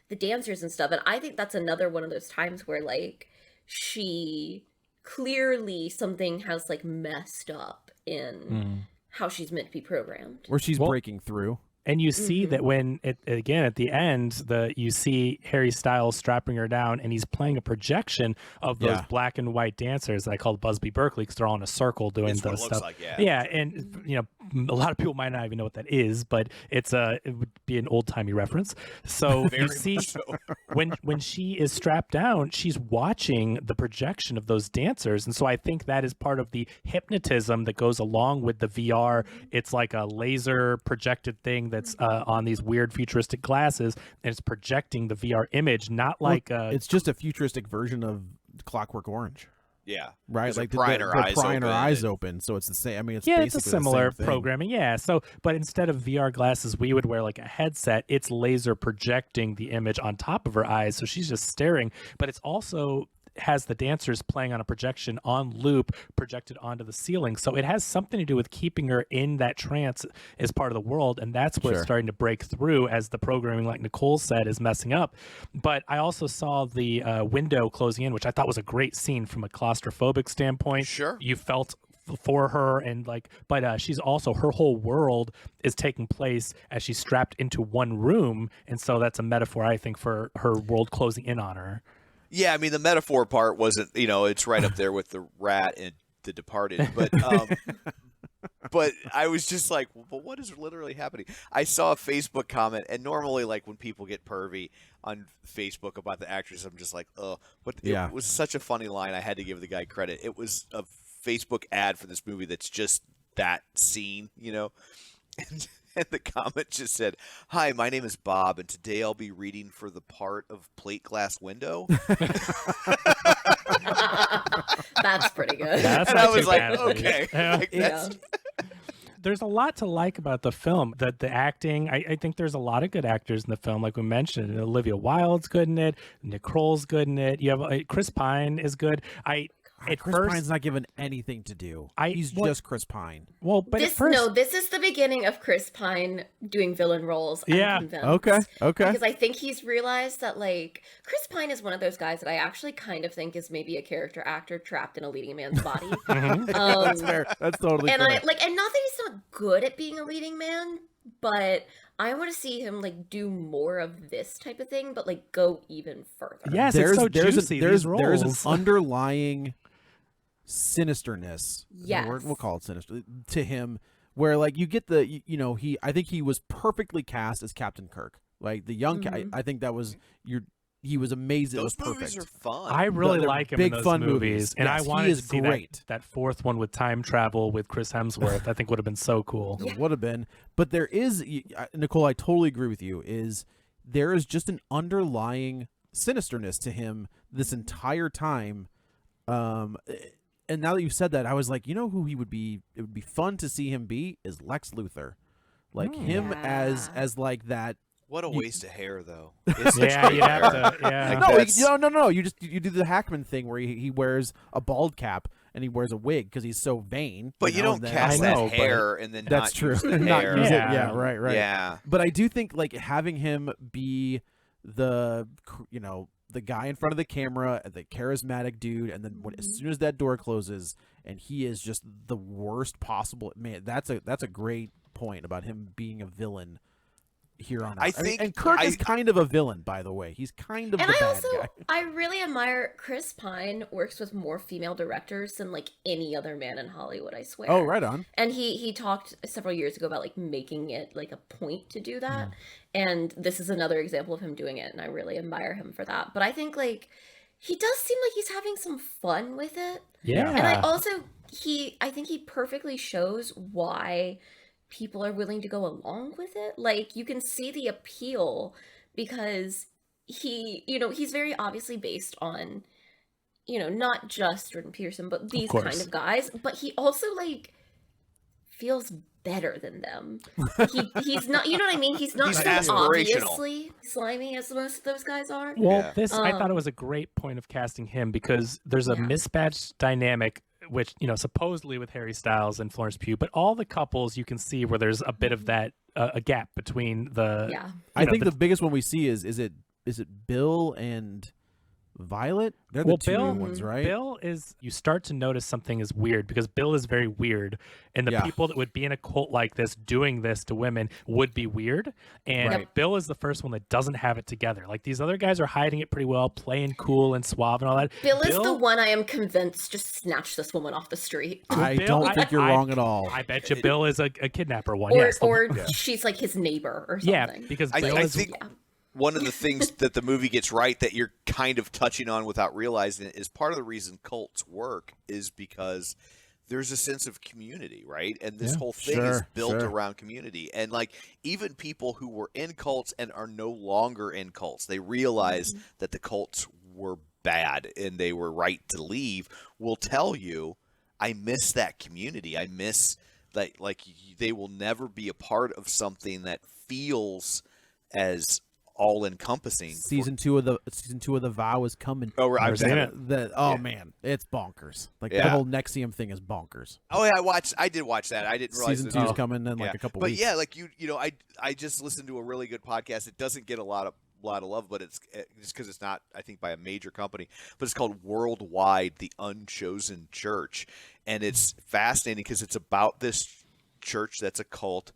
the dancers and stuff. And I think that's another one of those times where like she clearly something has like messed up in how she's meant to be programmed. Where she's Well- breaking through. And you see that when again at the end, you see Harry Styles strapping her down, and he's playing a projection of those Yeah. black and white dancers that I call Busby Berkeley because they're all in a circle doing It's what those it looks stuff. like, yeah. Yeah, and a lot of people might not even know what that is, but it would be an old timey reference. So you Very see much so. when she is strapped down, she's watching the projection of those dancers, and so I think that is part of the hypnotism that goes along with the VR. It's like a laser projected thing that's on these weird futuristic glasses, and it's projecting the VR image, not like It's just a futuristic version of Clockwork Orange. Yeah. Right, 'Cause like they're prying her eyes prying her open eyes and- open, so it's the same. I mean, it's it's a basically the similar same thing. programming. Yeah. So, but instead of VR glasses, we would wear like a headset. It's laser projecting the image on top of her eyes, so she's just staring. But it's also has the dancers playing on a projection on loop projected onto the ceiling. So it has something to do with keeping her in that trance as part of the world. And that's what's starting to break through as the programming, like Nicole said, is messing up. But I also saw the window closing in, which I thought was a great scene from a claustrophobic standpoint. Sure. You felt for her, and like, but she's also, her whole world is taking place as she's strapped into one room, and so that's a metaphor, I think, for her world closing in on her. Yeah, I mean, the metaphor part wasn't, it's right up there with the rat and The Departed, but I was just like, well, what is literally happening? I saw a Facebook comment, and normally, like, when people get pervy on Facebook about the actress, I'm just like, oh, but it was such a funny line. I had to give the guy credit. It was a Facebook ad for this movie that's just that scene, and the comment just said, "Hi, my name is Bob, and today I'll be reading for the part of plate glass window." That's pretty good. That's and not I was too like, bad. okay. Like, that's- There's a lot to like about the film. The acting, I think there's a lot of good actors in the film, like we mentioned. Olivia Wilde's good in it. Nicole's good in it. You have Chris Pine is good. Chris Pine's not given anything to do. He's just Chris Pine. Well, but this is the beginning of Chris Pine doing villain roles. I'm convinced. Okay. Because I think he's realized that, like, Chris Pine is one of those guys that I actually kind of think is maybe a character actor trapped in a leading man's body. That's fair. That's totally and fair. and not that he's not good at being a leading man, but I want to see him, like, do more of this type of thing, but, like, go even further. Yes, it's so juicy. There's roles. an underlying sinisterness. Yes. We'll call it sinister to him, where, like, you get the, I think he was perfectly cast as Captain Kirk. Like, the young, I think that was he was amazing. Those it was perfect. movies are fun. I really They're like him big in those fun movies. And Yes, I wanted he is to see great. that fourth one with time travel with Chris Hemsworth. I think would have been so cool. It would have been. But there is, Nicole, I totally agree with you, there is just an underlying sinisterness to him this entire time. And now that you said that, I was like, who it would be fun to see him be is Lex Luthor. Like him as like that. What a waste of hair, though. Yeah, you'd have to. Yeah. No. You do the Hackman thing where he wears a bald cap and he wears a wig because he's so vain. But you don't cast that hair and then that's not true. use the Not hair. use it. Yeah, right. Yeah. But I do think, like, having him be the guy in front of the camera, the charismatic dude, and then as soon as that door closes and he is just the worst possible, man, that's a great point about him being a villain here on out. I think, and Kirk is kind of a villain, by the way. He's kind of the bad guy. I really admire Chris Pine works with more female directors than, like, any other man in Hollywood, I swear. Oh, right on. And he talked several years ago about, like, making it, like, a point to do that. And this is another example of him doing it, and I really admire him for that. But I think, like, he does seem like he's having some fun with it. Yeah. And I think he perfectly shows why people are willing to go along with it. Like, you can see the appeal because he's very obviously based on, not just Jordan Peterson, but these kind of guys. But he also, like, feels better than them. He's not, you know what I mean? He's not so obviously slimy as most of those guys are. Well, I thought it was a great point of casting him because there's a mismatched dynamic, which, supposedly with Harry Styles and Florence Pugh, but all the couples you can see where there's a bit of that, a gap between the. Yeah. I think the biggest one we see is it Bill and Violet? They're the two new ones, right? Bill is, you start to notice something is weird because Bill is very weird. And the people that would be in a cult like this doing this to women would be weird. And Bill is the first one that doesn't have it together. Like, these other guys are hiding it pretty well, playing cool and suave and all that. Bill is the one I am convinced just snatched this woman off the street. I don't think you're wrong at all. I bet you Bill is a kidnapper one. Or she's like his neighbor or something. Yeah, because Bill I think one of the things that the movie gets right that you're kind of touching on without realizing it is part of the reason cults work is because there's a sense of community, right? And this whole thing is built around community. And, like, even people who were in cults and are no longer in cults, they realize that the cults were bad and they were right to leave, will tell you, I miss that community. I miss that, like, they will never be a part of something that feels as all encompassing. Season two of the Vow is coming. Oh, right. I've seen it. Man, it's bonkers. Like Yeah. the whole NXIVM thing is bonkers. Oh yeah, I did watch that. I didn't realize Season it- 2 is coming in like a couple but weeks. yeah, like you know, I just listened to a really good podcast. It doesn't get a lot of love, but it's just because it's not, I think, by a major company. But it's called Worldwide: The Unchosen Church, and it's fascinating because it's about this church that's a cult,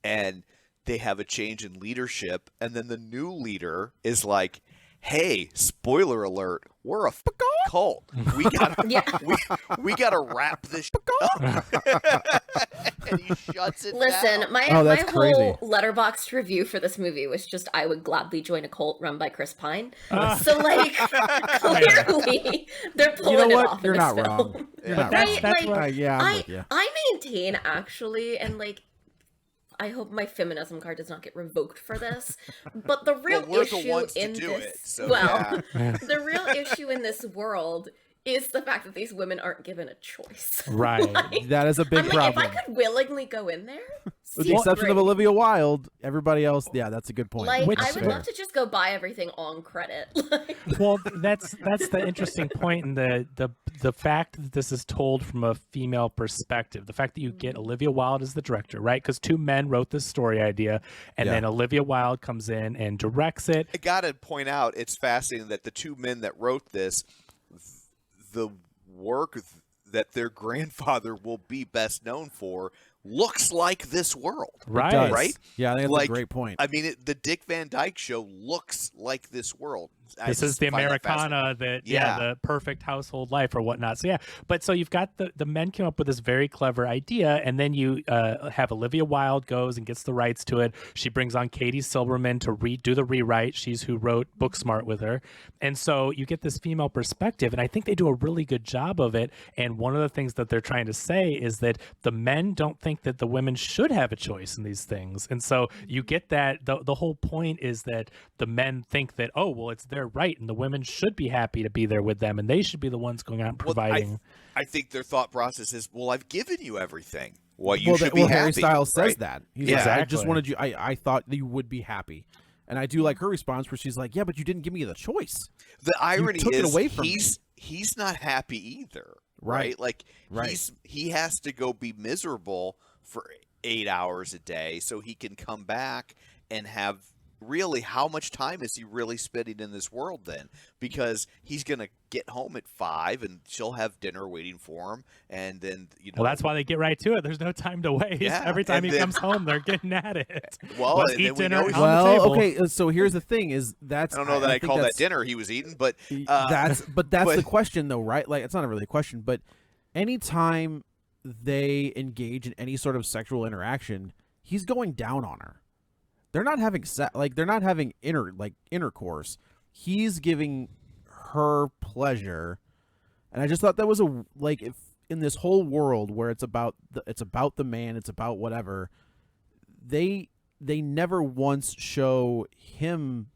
and they have a change in leadership, and then the new leader is like, hey, spoiler alert, we're a cult. We gotta we gotta wrap this up. And he shuts it Listen, down. my that's whole crazy. Letterboxd review for this movie was just I would gladly join a cult run by Chris Pine. So like clearly they're pulling You know it what? off You're in not this wrong. film. You're not That's- wrong. that's Right? what- Like, Yeah, I'm with you. I maintain actually, and like I hope my feminism card does not get revoked for this. But the real Well, we're the issue ones to in do this, it, so well, yeah. the real issue in this world is the fact that these women aren't given a choice. Right. Like, That is a big I'm like, problem. if I could willingly go in there, With the exception of great. Olivia Wilde, everybody else, yeah, that's a good point. Like, Which I is would fair. love to just go buy everything on credit. Like, Well, that's the interesting point, and the fact that this is told from a female perspective, the fact that you get Olivia Wilde as the director, right? Because two men wrote this story idea, and Yeah. then Olivia Wilde comes in and directs it. I gotta point out, it's fascinating that the two men that wrote this, the work that their grandfather will be best known for looks like this world. Right. Does. Right? Yeah, I think that's Like, a great point. I mean, the Dick Van Dyke Show looks like this world. I This is just the find that fascinating. Americana that, Yeah. the perfect household life or whatnot. So yeah, but so you've got the men came up with this very clever idea, and then you have Olivia Wilde goes and gets the rights to it. She brings on Katie Silberman to do the rewrite. She's who wrote Booksmart with her, and so you get this female perspective, and I think they do a really good job of it. And one of the things that they're trying to say is that the men don't think that the women should have a choice in these things, and so you get that the whole point is that the men think that, oh well, it's their right, and the women should be happy to be there with them, and they should be the ones going out and Well, providing. I think their thought process is, well, I've given you everything. Well, you well, should be Harry happy. Styles says right? that. He's Yeah. like, I just Exactly. wanted you. I thought that you would be happy, and I do like her response where she's like, "Yeah, but you didn't give me the choice." The irony took it is away from me. he's not happy either, Right. Like Right. he has to go be miserable for 8 hours a day so he can come back and have. Really, how much time is he really spending in this world then? Because he's going to get home at 5 and she'll have dinner waiting for him. And then, Well, that's why they get right to it. There's no time to waste. Yeah, Every time and he then- comes home, they're getting at it. Well, Let's and eat then we dinner know on he's- the Well, table. okay. So here's the thing: is that's I don't know that I think call that that's- dinner he was eating, but that's but- the question though, right? Like it's not really a question, but anytime they engage in any sort of sexual interaction, he's going down on her. They're not having they're not having intercourse. He's giving her pleasure, and I just thought that was if in this whole world where it's about the man, it's about whatever, they never once show him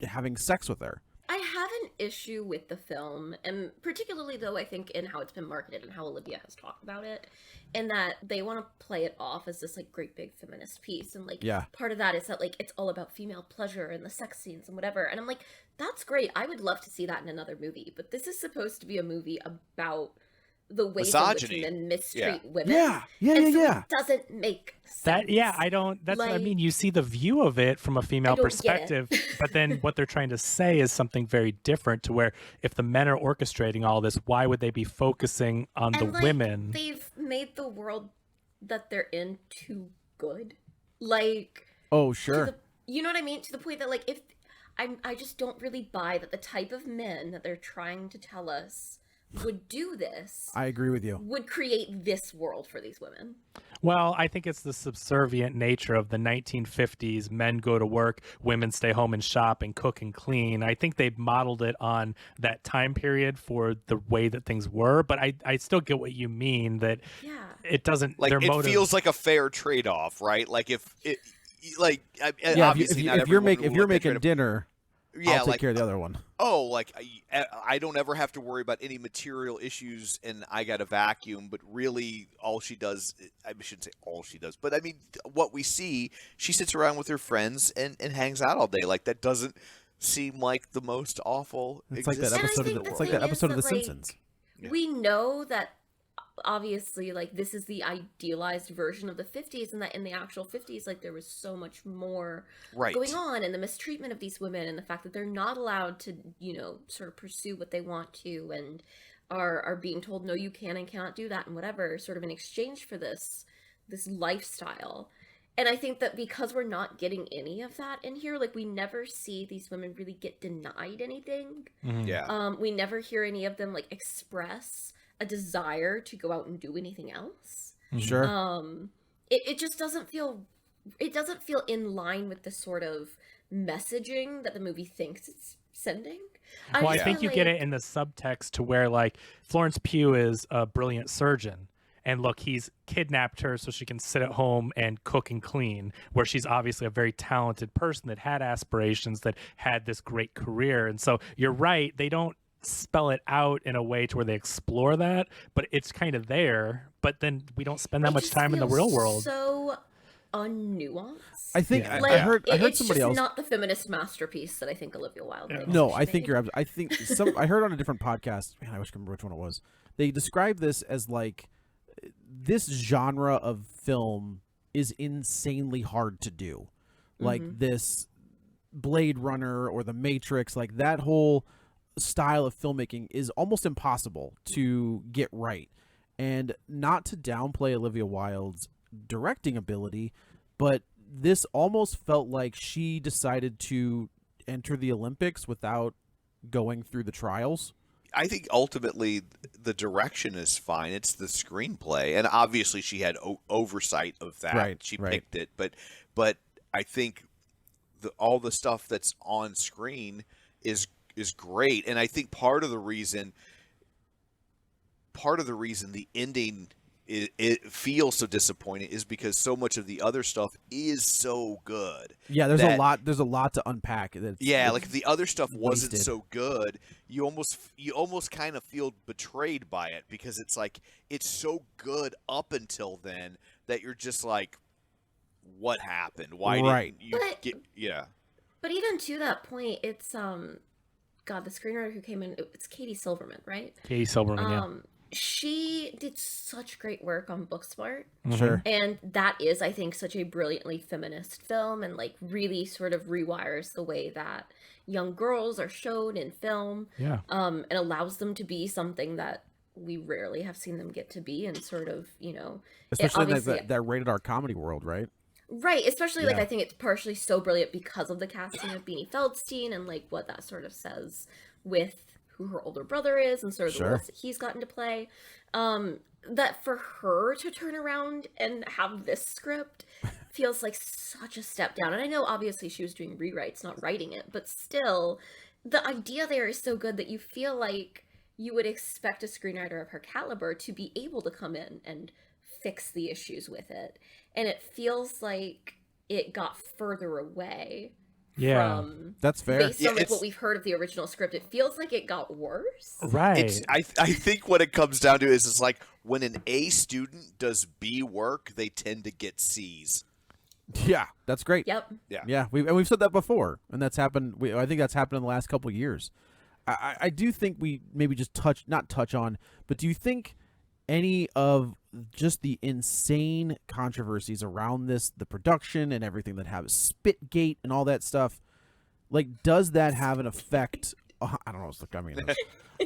having sex with her. I have an issue with the film, and particularly though I think in how it's been marketed and how Olivia has talked about it, in that they want to play it off as this like great big feminist piece, and like Yeah. part of that is that like it's all about female pleasure and the sex scenes and whatever, and I'm like, that's great. I would love to see that in another movie, but this is supposed to be a movie about the ways in which Misogyny. men mistreat Yeah. women. Yeah, and so yeah. it doesn't make sense. I don't. That's what I Like- mean. You see the view of it from a female don't get perspective, it. but then what they're trying to say is something very different. To where if the men are orchestrating all this, why would they be focusing on the And, like, women? They've made the world that they're in too good. Like, Oh, to sure. the, you know what I mean? To the point that, like, if I just don't really buy that the type of men that they're trying to tell us would do this I agree with you. would create this world for these women. Well, I think it's the subservient nature of the 1950s. Men go to work, women stay home and shop and cook and clean. I think they've modeled it on that time period for the way that things were. But I still get what you mean, that Yeah. it doesn't. like their it motive, feels like a fair trade-off, right? Like if it, like Yeah, obviously not if every you're woman will making look at dinner, Yeah, I'll take care of the other one. Oh, like I don't ever have to worry about any material issues, and I got a vacuum. But really, all she does, I shouldn't say all she does, but I mean, what we see, she sits around with her friends and hangs out all day. Like, that doesn't seem like the most awful. It's like that episode of the, it's like that episode of The Simpsons. We know that obviously, like, this is the idealized version of the 50s, and that in the actual 50s, like, there was so much more going on, and the mistreatment of these women, and the fact that they're not allowed to, you know, sort of pursue what they want to, and are being told, no, you can and cannot do that, and whatever, sort of in exchange for this lifestyle. And I think that because we're not getting any of that in here, like, we never see these women really get denied anything. Yeah. We never hear any of them, like, express a desire to go out and do anything else. Sure. It just doesn't feel in line with the sort of messaging that the movie thinks it's sending. I think you get it in the subtext to where, like, Florence Pugh is a brilliant surgeon. And look, he's kidnapped her so she can sit at home and cook and clean, where she's obviously a very talented person that had aspirations, that had this great career. And so you're right, they don't spell it out in a way to where they explore that, but it's kind of there. But then we don't spend that much time in the real world. So unnuanced. I think like, I heard somebody else. It's not the feminist masterpiece that I think Olivia Wilde thinks. No, I think you're. I think I heard on a different podcast. Man, I wish I could remember which one it was. They described this as like, this genre of film is insanely hard to do. Like this Blade Runner or The Matrix, like that whole style of filmmaking is almost impossible to get right. And not to downplay Olivia Wilde's directing ability, but this almost felt like she decided to enter the Olympics without going through the trials. I think ultimately the direction is fine. It's the screenplay, and obviously she had oversight of that. Right, she picked it, but I think all the stuff that's on screen is great, and I think part of the reason the ending it feels so disappointing is because so much of the other stuff is so good. Yeah, there's a lot to unpack. Like if the other stuff wasn't wasted. so good, you almost kind of feel betrayed by it, because it's like it's so good up until then that you're just like, what happened? Why didn't you get? Yeah. But even to that point, it's the screenwriter who came in, it's Katie Silberman, right? Katie Silberman, yeah. She did such great work on Booksmart. Sure. And that is, I think, such a brilliantly feminist film, and like really sort of rewires the way that young girls are shown in film. Yeah. And allows them to be something that we rarely have seen them get to be, and sort of, you know, especially in that rated R comedy world, right? Right, especially like I think it's partially so brilliant because of the casting of Beanie Feldstein and like what that sort of says with who her older brother is and sort of the roles that he's gotten to play. That for her to turn around and have this script feels like such a step down. And I know obviously she was doing rewrites, not writing it, but still the idea there is so good that you feel like you would expect a screenwriter of her caliber to be able to come in and fix the issues with it. And it feels like it got further away from, that's fair. Based on like what we've heard of the original script, it feels like it got worse. Right. I think what it comes down to is it's like when an A student does B work, they tend to get C's. Yeah, that's great. Yep. Yeah. We've said that before, and that's happened. I think that's happened in the last couple of years. I do think we maybe just not touch on, but do you think any of just the insane controversies around this, the production and everything that happens, Spitgate and all that stuff, like, does that have an effect? I don't know. I mean,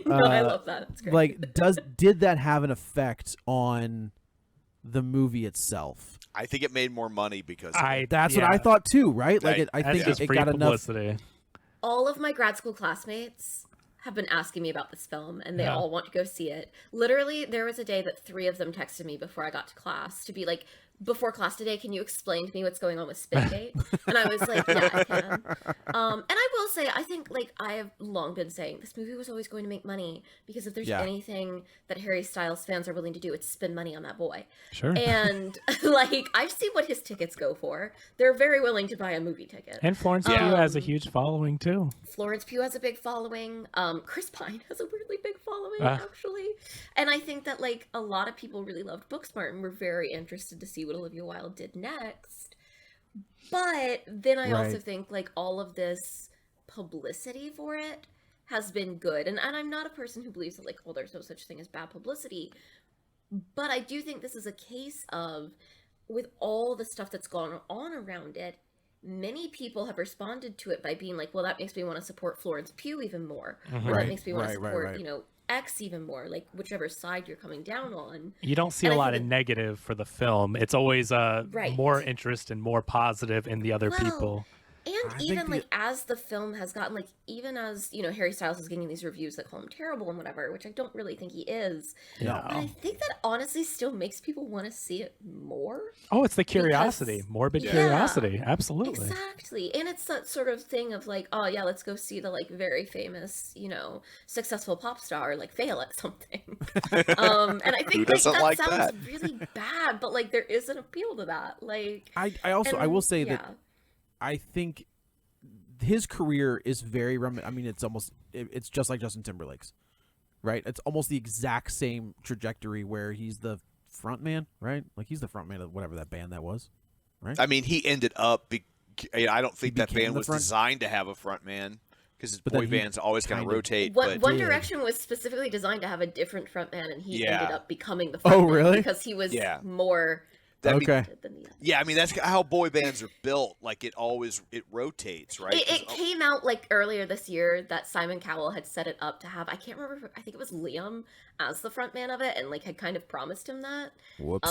No, I love that. It's great. Like, did that have an effect on the movie itself? I think it made more money because that's what I thought too, right? Like, I think it got publicity. enough. All of my grad school classmates have been asking me about this film, and they all want to go see it. Literally, there was a day that 3 of them texted me before I got to class to be like, before class today, can you explain to me what's going on with Spitgate? And I was like, yeah, I can. And I will say, I think, like, I I have long been saying this movie was always going to make money, because if there's Yeah. anything that Harry Styles fans are willing to do, it's spend money on that boy. Sure. And like, I've seen what his tickets go for. They're very willing to buy a movie ticket. And Florence Pugh has a huge following too. Florence Pugh has a big following. Chris Pine has a weirdly big following, actually. And I think that like a lot of people really loved Booksmart and were very interested to see what Olivia Wilde did next. But then I also think like all of this publicity for it has been good. And I'm not a person who believes that like, oh, there's no such thing as bad publicity. But I do think this is a case of, with all the stuff that's gone on around it, many people have responded to it by being like, well, that makes me want to support Florence Pugh even more. Or that makes me want to support, you know, X even more, like whichever side you're coming down on. You don't see a lot of negative for the film. It's always more interest and more positive in the other people. And even like as the film has gotten, like even as, you know, Harry Styles is getting these reviews that call him terrible and whatever, which I don't really think he is. No. But I think that honestly still makes people want to see it more. Oh, it's the curiosity, morbid curiosity. Absolutely. Exactly. And it's that sort of thing of like, oh yeah, let's go see the like very famous, you know, successcible pop star like fail at something. And I think that sounds really bad, but like there is an appeal to that. Like I will say that I think his career is very I mean, it's just like Justin Timberlake's, right? It's almost the exact same trajectory where he's the front man, right? Like he's the front man of whatever that band that was, right? I mean, he ended up, I don't think that band was designed to have a front man, because boy bands always kind of rotate. One Direction was specifically designed to have a different front man, and he ended up becoming the front man. Oh, really? Because he was more... Yeah, I mean that's how boy bands are built. Like it rotates, right? It came out like earlier this year that Simon Cowell had set it up to have, I can't remember, I think it was Liam as the front man of it, and like had kind of promised him that. Whoops.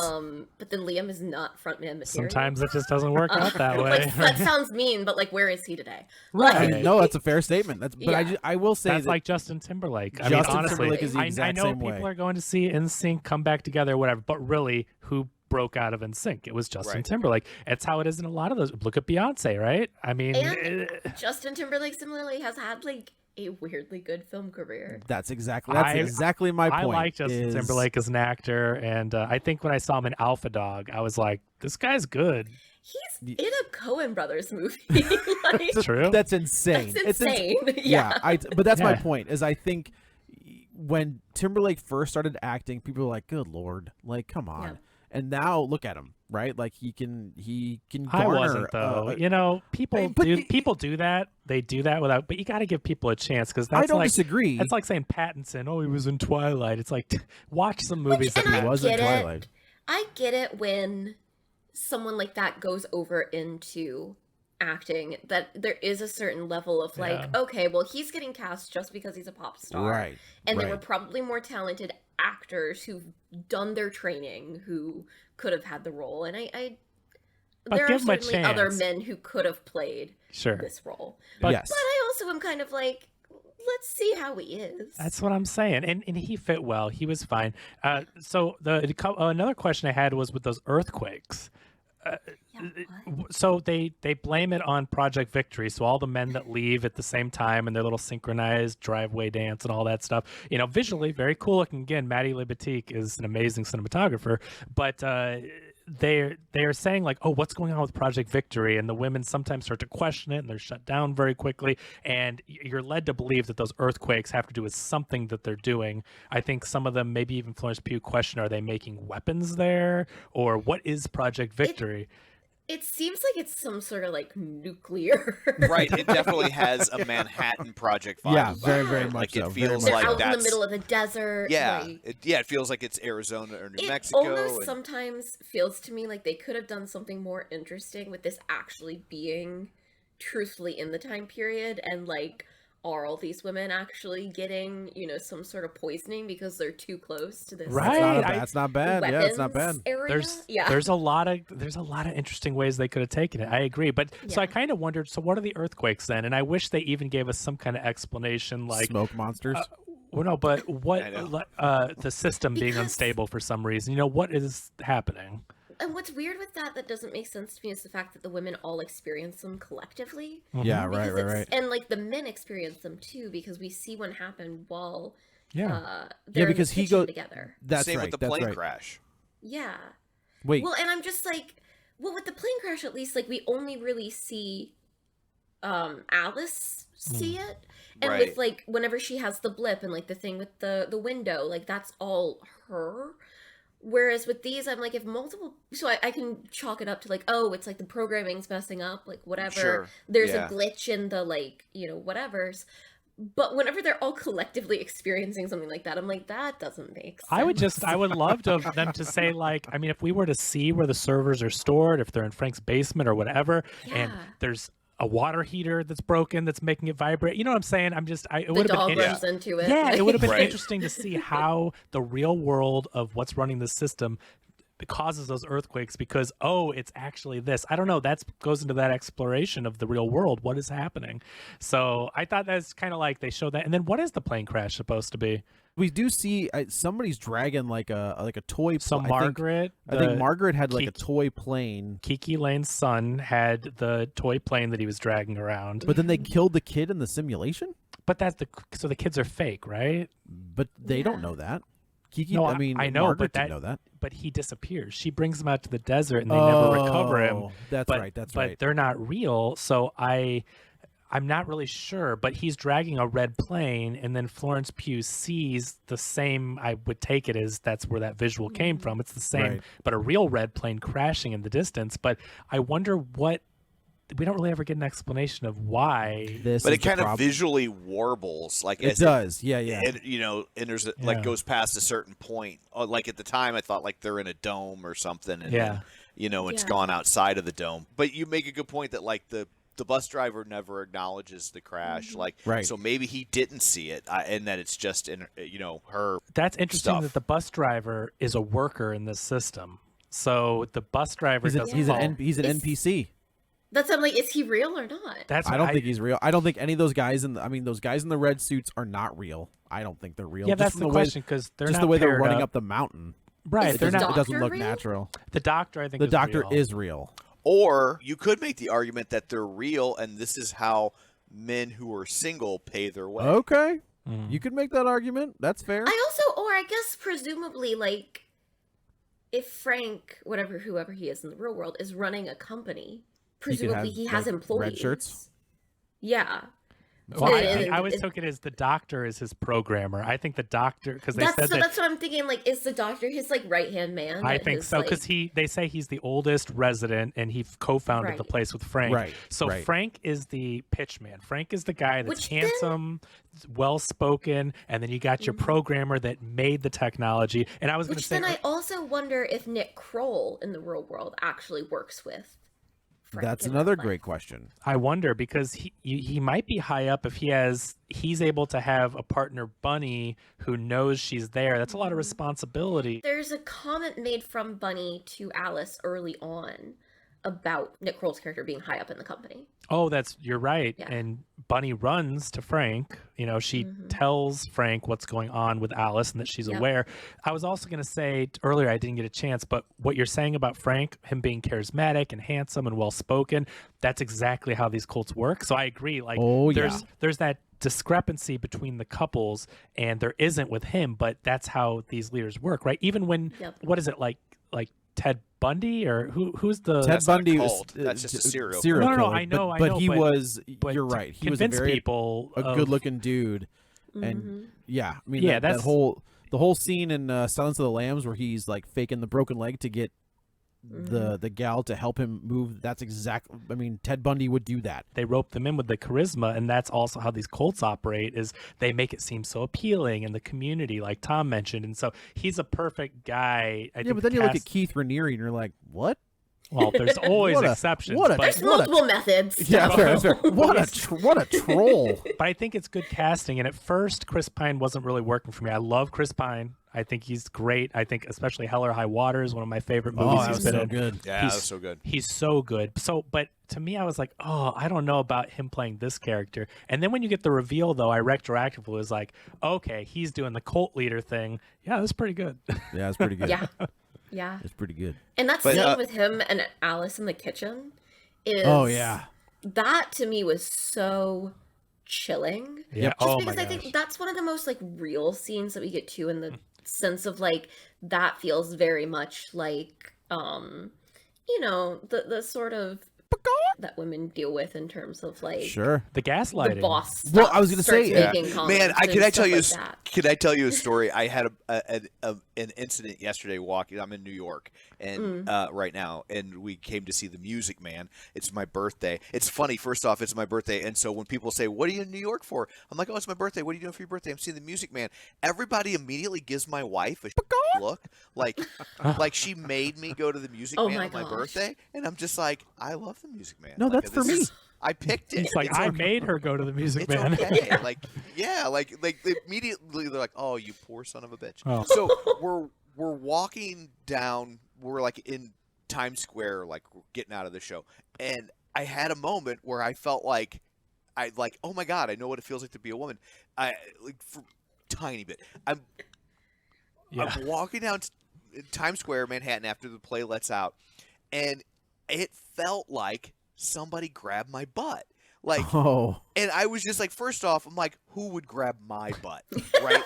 But then Liam is not front man material. Sometimes it just doesn't work out that way. Like, that sounds mean, but like where is he today? Right. No, that's a fair statement. But I will say that's like Justin Timberlake. I mean, honestly, Timberlake is the exact I know same way. people are going to see NSYNC come back together, whatever, but really, who broke out of NSYNC? It was Justin Timberlake. It's how it is in a lot of those. Look at Beyonce, right? I mean, Justin Timberlake similarly has had like a weirdly good film career. That's exactly my point. I like Justin Timberlake as an actor, and I think when I saw him in Alpha Dog, I was like, this guy's good. He's in a Coen Brothers movie. Like, True. That's insane. That's insane. But that's my point. Is I think when Timberlake first started acting, people were like, "Good Lord, like come on." Yeah. And now look at him, right? Like he can garner. I wasn't though. You know, people do that. They do that without. But you got to give people a chance, because I don't disagree. That's like saying Pattinson. Oh, he was in Twilight. It's like watch some movies that he was in Twilight. I get it when someone like that goes over into acting, that there is a certain level of like, okay, well, he's getting cast just because he's a pop star, right? And there were probably more talented actors who've done their training who could have had the role, and there are certainly other men who could have played this role, but I also am kind of like, let's see how he is. That's what I'm saying, and he fit well. He was fine. So another question I had was with those earthquakes. So they blame it on Project Victory. So all the men that leave at the same time and their little synchronized driveway dance and all that stuff, you know, visually very cool looking. Again, Maddie Libatique is an amazing cinematographer, but they are saying like, oh, what's going on with Project Victory? And the women sometimes start to question it, and they're shut down very quickly. And you're led to believe that those earthquakes have to do with something that they're doing. I think some of them, maybe even Florence Pugh, question, are they making weapons there, or what is Project Victory? It seems like it's some sort of like nuclear. Right. It definitely has a Manhattan Project vibe. Yeah, very, very much like so. It feels They're like out that's in the middle of the desert. Yeah. Like, it feels like it's Arizona or New Mexico. It almost sometimes feels to me like they could have done something more interesting with this actually being truthfully in the time period, and like, are all these women actually getting, you know, some sort of poisoning because they're too close to this? Right. That's not bad. Yeah, it's not bad. Area? There's a lot of interesting ways they could have taken it. I agree. But so I kind of wondered, so what are the earthquakes then? And I wish they even gave us some kind of explanation, like smoke monsters. Well, no, but what the system being unstable for some reason. You know, what is happening? and what's weird with that doesn't make sense to me is the fact that the women all experience them collectively. Yeah, Because right. And like the men experience them too, because we see what happened while Yeah. they're because in the he kitchen goes together. That's Same right. with the that's plane right. crash. Yeah. Wait. Well, and I'm just like, well, with the plane crash, at least, like, we only really see Alice see it. And Right. with, like, whenever she has the blip and, like, the thing with the window, like, that's all her. Whereas with these, I'm like, if multiple... So I can chalk it up to, like, oh, it's, like, the programming's messing up, like, whatever. Sure. There's Yeah. a glitch in the, like, you know, whatevers. But whenever they're all collectively experiencing something like that, I'm like, that doesn't make sense. I would love them to say, like, I mean, if we were to see where the servers are stored, if they're in Frank's basement or whatever, and Yeah. there's a water heater that's broken that's making it vibrate. You know what I'm saying? It The would have dog been runs into it. Yeah, it would have been Right. interesting to see how the real world of what's running the system causes those earthquakes, because it's actually this. I don't know, that goes into that exploration of the real world. What is happening? So I thought that's kind of like they showed that. And then what is the plane crash supposed to be? We do see somebody's dragging like a toy. So I think Margaret, Margaret had like a KiKi toy plane. KiKi Layne's son had the toy plane that he was dragging around. But then they killed the kid in the simulation. But so the kids are fake, right? But they don't know that. KiKi, No, I mean, I know, Margaret but didn't know that. But he disappears. She brings him out to the desert, and they never recover him. That's right. But they're not real, so I'm not really sure. But he's dragging a red plane, and then Florence Pugh sees the same. I would take it as that's where that visual came from. It's the same, Right. but a real red plane crashing in the distance. But I wonder what. We don't really ever get an explanation of why. But it kind of visually warbles, like it does. Yeah. And, you know, and there's like goes past a certain point. Like at the time, I thought like they're in a dome or something, and then, you know, it's gone outside of the dome. But you make a good point that like the bus driver never acknowledges the crash, like so maybe he didn't see it, and that it's just in her. That's interesting stuff. that the bus driver is a worker in this system. So the bus driver he's an NPC. That's I'm like, is he real or not? I don't think he's real. I don't think any of those guys those guys in the red suits are not real. I don't think they're real. Yeah, that's the question, because they're just not the way they're running up up the mountain. Right, Is It the doesn't doctor look real? natural. The doctor, I think, The is doctor real. is real. Or you could make the argument that they're real, and this is how men who are single pay their way. Okay, you could make that argument. That's fair. I guess presumably, like, if Frank, whoever he is in the real world, is running a company, presumably he has like, employees. red shirts. Yeah. Well, I always took it as the doctor is his programmer. I think the doctor, because they said that's what I'm thinking. Like, is the doctor his like right hand man? I think so, because they say he's the oldest resident, and he co-founded the place with Frank. Right. So right. Frank is the pitchman. Frank is the guy that's Which handsome, well spoken, and then you got your programmer that made the technology. And I was going to say, then I also wonder if Nick Kroll in the real world actually works with Frank. That's in another real life. great question. I wonder, because he might be high up if he's able to have a partner Bunny who knows she's there. That's a lot of responsibility. There's a comment made from Bunny to Alice early on about Nick Kroll's character being high up in the company. Oh, you're right. Yeah. And Bunny runs to Frank. You know, she tells Frank what's going on with Alice and that she's aware. I was also going to say earlier, I didn't get a chance, but what you're saying about Frank, him being charismatic and handsome and well-spoken, that's exactly how these cults work. So I agree. Like, there's that discrepancy between the couples, and there isn't with him, but that's how these leaders work, right? Even when, what is it, like Ted Bundy, or who's the Ted Bundy? That's just a serial killer. No, I know, but he was. You're right. He was a good-looking dude, and I mean, that whole scene in Silence of the Lambs where he's like faking the broken leg to get the gal to help him move. That's exactly. I mean, Ted Bundy would do that. They rope them in with the charisma, and that's also how these cults operate. Is they make it seem so appealing in the community, like Tom mentioned, and so he's a perfect guy. I think but then you look at Keith Raniere and you're like, what? Well, there's always exceptions. There's multiple methods. Yeah, that's fair. What a troll. But I think it's good casting. And at first, Chris Pine wasn't really working for me. I love Chris Pine. I think he's great. I think especially Hell or High Water is one of my favorite movies he's been in. Good. Yeah, that was so good. He's so good. So, but to me, I was like, I don't know about him playing this character. And then when you get the reveal, though, I retroactively was like, okay, he's doing the cult leader thing. Yeah, that's pretty good. Yeah, that's pretty good. Yeah. Yeah. It's pretty good. And that But, scene with him and Alice in the kitchen is... Oh, yeah. That, to me, was so chilling. Yeah. Just Oh because my I gosh. think that's one of the most, like, real scenes that we get to, in the sense of, like, that feels very much like, you know, the sort of that women deal with in terms of, like, Sure. The gaslighting. the boss stuff. Well, I was gonna starts say, making Man, comments and can I stuff tell you? like that. Can I tell you a story? I had an incident yesterday walking. I'm in New York and right now, and we came to see The Music Man. It's my birthday. It's funny. First off, it's my birthday, and so when people say, "What are you in New York for?" I'm like, "Oh, it's my birthday. What are you doing for your birthday?" I'm seeing The Music Man. Everybody immediately gives my wife a look, like she made me go to The Music Oh Man my on my gosh. birthday, and I'm just like, I love The Music Man. No, Like, that's for this me. is- I picked it. It's like, I made her go to the Music It's Man. okay. Like, yeah, like immediately they're like, "Oh, you poor son of a bitch." Oh. So we're walking down. We're like in Times Square, like getting out of the show, and I had a moment where I felt like oh my god, I know what it feels like to be a woman. I like for tiny bit. I'm walking down Times Square, Manhattan, after the play lets out, and it felt like somebody grabbed my butt. Like, Oh. and I was just like, first off, I'm like, who would grab my butt, right?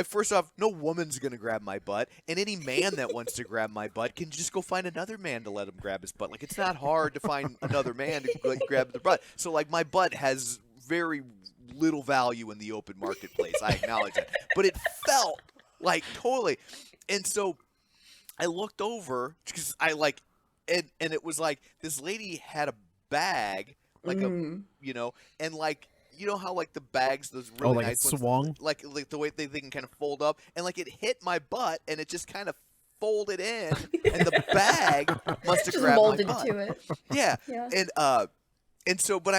First off, no woman's gonna grab my butt, and any man that wants to grab my butt can just go find another man to let him grab his butt. Like, it's not hard to find another man to like, grab their butt. So, like, my butt has very little value in the open marketplace. I acknowledge that, but it felt like totally. And so, I looked over because I like, and it was like this lady had a bag. Like you know, and like you know how like the bags, those really like nice it ones, swung? like the way they can kind of fold up, and like it hit my butt, and it just kind of folded in, and the bag must have Just grabbed molded my butt. to it. Yeah, Yeah. and so, but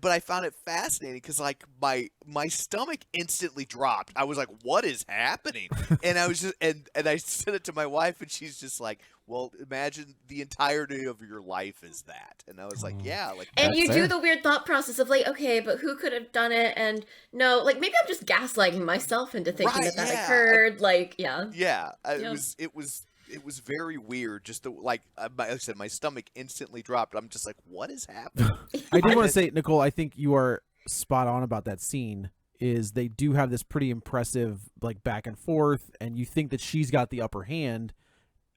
but I found it fascinating because like my stomach instantly dropped. I was like, "What is happening?" And I was just and I said it to my wife, and she's just like, "Well, imagine the entirety of your life is that." And I was like, "Yeah, like." And you That's do fair. the weird thought process of like, okay, but who could have done it? And no, like maybe I'm just gaslighting myself into thinking Right, that yeah. occurred. Like, yeah. Yeah, Yeah. it was very weird. Just like I said, my stomach instantly dropped. I'm just like, "What is happening?" I do want to say, Nicole, I think you are spot on about that scene. Is they do have this pretty impressive like back and forth, and you think that she's got the upper hand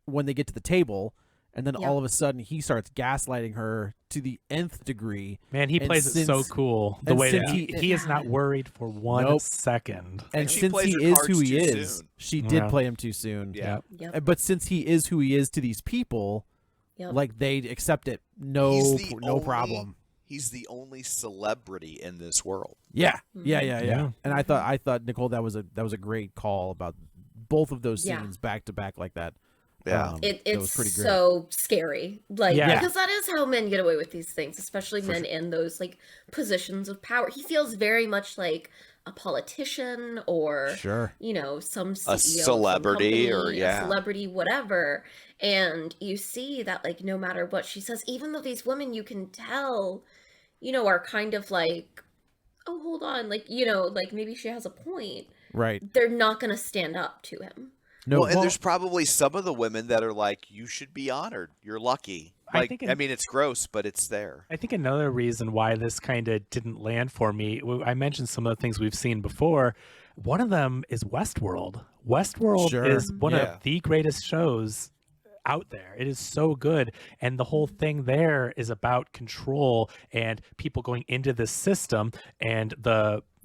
when they get to the table, and then Yeah. all of a sudden he starts gaslighting her to the nth degree. Man, he And plays it so since- cool. The and way that since he is not worried for one Nope. second. And And she since plays he her is cards who he too is, soon. she did Yeah. play him too soon. Yeah. Yep. But since he is who he is to these people, Yep. like they accept it, He's no the only- problem. He's the only celebrity in this world. Yeah, Mm-hmm. yeah. And I thought Nicole, that was a great call about both of those Yeah. scenes back to back like that. Yeah. that It's was pretty great. so scary. Like, Yeah. because that is how men get away with these things, especially men in those like positions of power. He feels very much like a politician or Sure. you know, some CEO, some celebrity or- company, yeah. a celebrity, whatever. And you see that like no matter what she says, even though these women you can tell, you know, are kind of like, oh, hold on, like, you know, like maybe she has a point. Right. They're not gonna stand up to him. No, Well, and there's probably some of the women that are like, "You should be honored. You're lucky." I Like, think I mean, it's gross, but it's there. I think another reason why this kind of didn't land for me, I mentioned some of the things we've seen before. One of them is Westworld. Westworld Sure. is one Yeah. of the greatest shows out there. It is so good. And the whole thing there is about control and people going into this system, and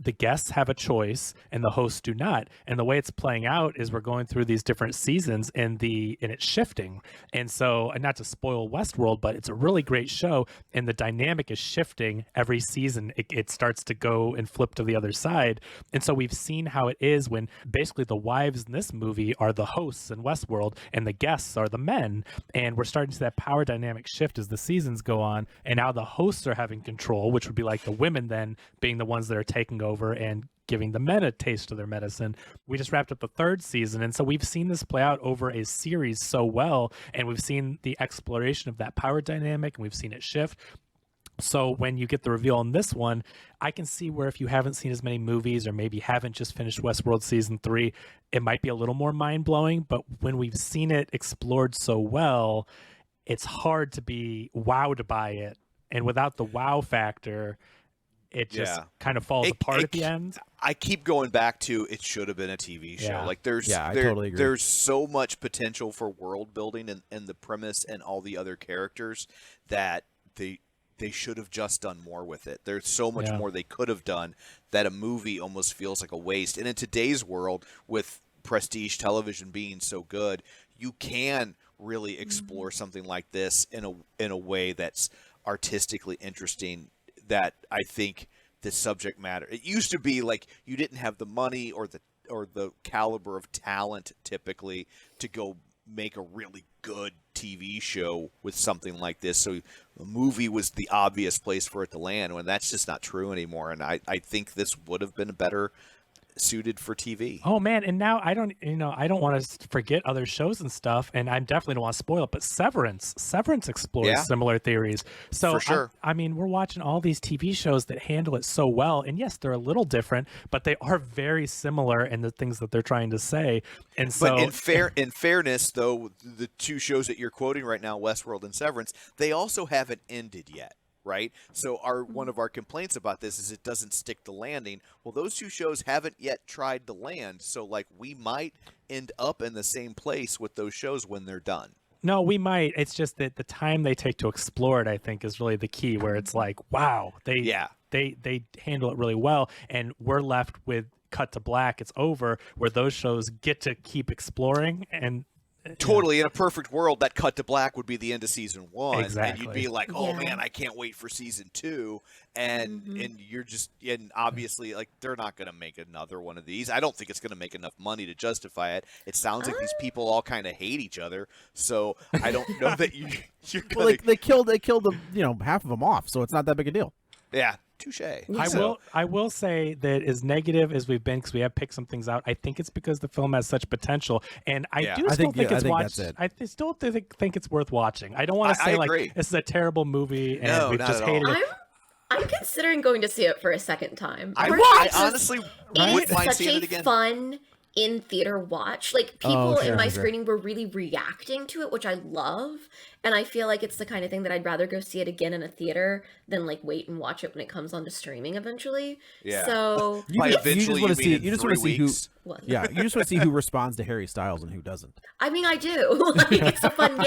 the guests have a choice and the hosts do not. And the way it's playing out is we're going through these different seasons and it's shifting. And so, and not to spoil Westworld, but it's a really great show and the dynamic is shifting every season. It starts to go and flip to the other side. And so we've seen how it is when basically the wives in this movie are the hosts in Westworld and the guests are the men. And we're starting to see that power dynamic shift as the seasons go on. And now the hosts are having control, which would be like the women then being the ones that are taking over and giving the men a taste of their medicine. We just wrapped up the third season, and so we've seen this play out over a series so well, and we've seen the exploration of that power dynamic, and we've seen it shift. So when you get the reveal in this one, I can see where if you haven't seen as many movies or maybe haven't just finished Westworld season 3, it might be a little more mind-blowing. But when we've seen it explored so well, it's hard to be wowed by it. And without the wow factor, it just kind of falls apart at the end. I keep going back to it should have been a TV show. Like I totally agree. There's so much potential for world building and the premise and all the other characters that they should have just done more with it. There's so much more they could have done that a movie almost feels like a waste. And in today's world, with prestige television being so good, you can really explore something like this in a way that's artistically interesting. That I think the subject matter. It used to be like you didn't have the money or the caliber of talent typically to go make a really good TV show with something like this. So a movie was the obvious place for it to land, when that's just not true anymore. And I think this would have been better suited for TV. Oh man, and now I don't want to forget other shows and stuff, and I definitely don't want to spoil it, but Severance explores similar theories. So for sure. I mean, we're watching all these TV shows that handle it so well, and yes, they're a little different, but they are very similar in the things that they're trying to say. And so, but in fairness, though, the two shows that you're quoting right now, Westworld and Severance, they also haven't ended yet. Right? So one of our complaints about this is it doesn't stick the landing. Well, those two shows haven't yet tried to land. So like we might end up in the same place with those shows when they're done. No, we might. It's just that the time they take to explore it, I think, is really the key, where it's like, wow, they handle it really well. And we're left with cut to black. It's over, where those shows get to keep exploring. And totally, in a perfect world, that cut to black would be the end of season 1. Exactly. And you'd be like, oh man, I can't wait for season 2. And you're just, and obviously, like, they're not going to make another one of these. I don't think it's going to make enough money to justify it. It sounds like these people all kind of hate each other. So I don't know that you're going to... Well, they killed them, half of them off, so it's not that big a deal. Yeah. Touche. I will say that as negative as we've been, because we have picked some things out, I think it's because the film has such potential, and I still think it's watched. I still think it's worth watching. I don't want to say like this is a terrible movie and we've just hated it. I'm considering going to see it for a second time. I honestly wouldn't mind such seeing a it again. Fun in theater watch. Like people in my screening were really reacting to it, which I love. And I feel like it's the kind of thing that I'd rather go see it again in a theater than like wait and watch it when it comes onto streaming eventually. Yeah. So you just want to see. You just want to see who. Yeah, you just want to see who responds to Harry Styles and who doesn't. I mean, I do. Like, it's a fun game.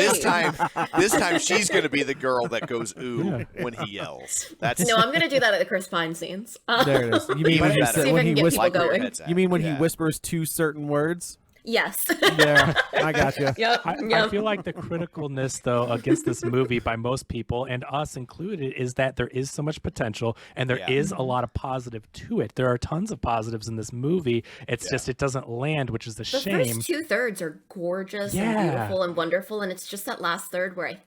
This time she's going to be the girl that goes ooh when he yells. No, I'm going to do that at the Chris Pine scenes. There it is. You mean when he whispers? You mean when he whispers 2 certain words? Yes. Yeah, I got you. Yep. I feel like the criticalness, though, against this movie by most people, and us included, is that there is so much potential and there is a lot of positive to it. There are tons of positives in this movie. It's just it doesn't land, which is a shame. The first 2/3 are gorgeous and beautiful and wonderful, and it's just that last third where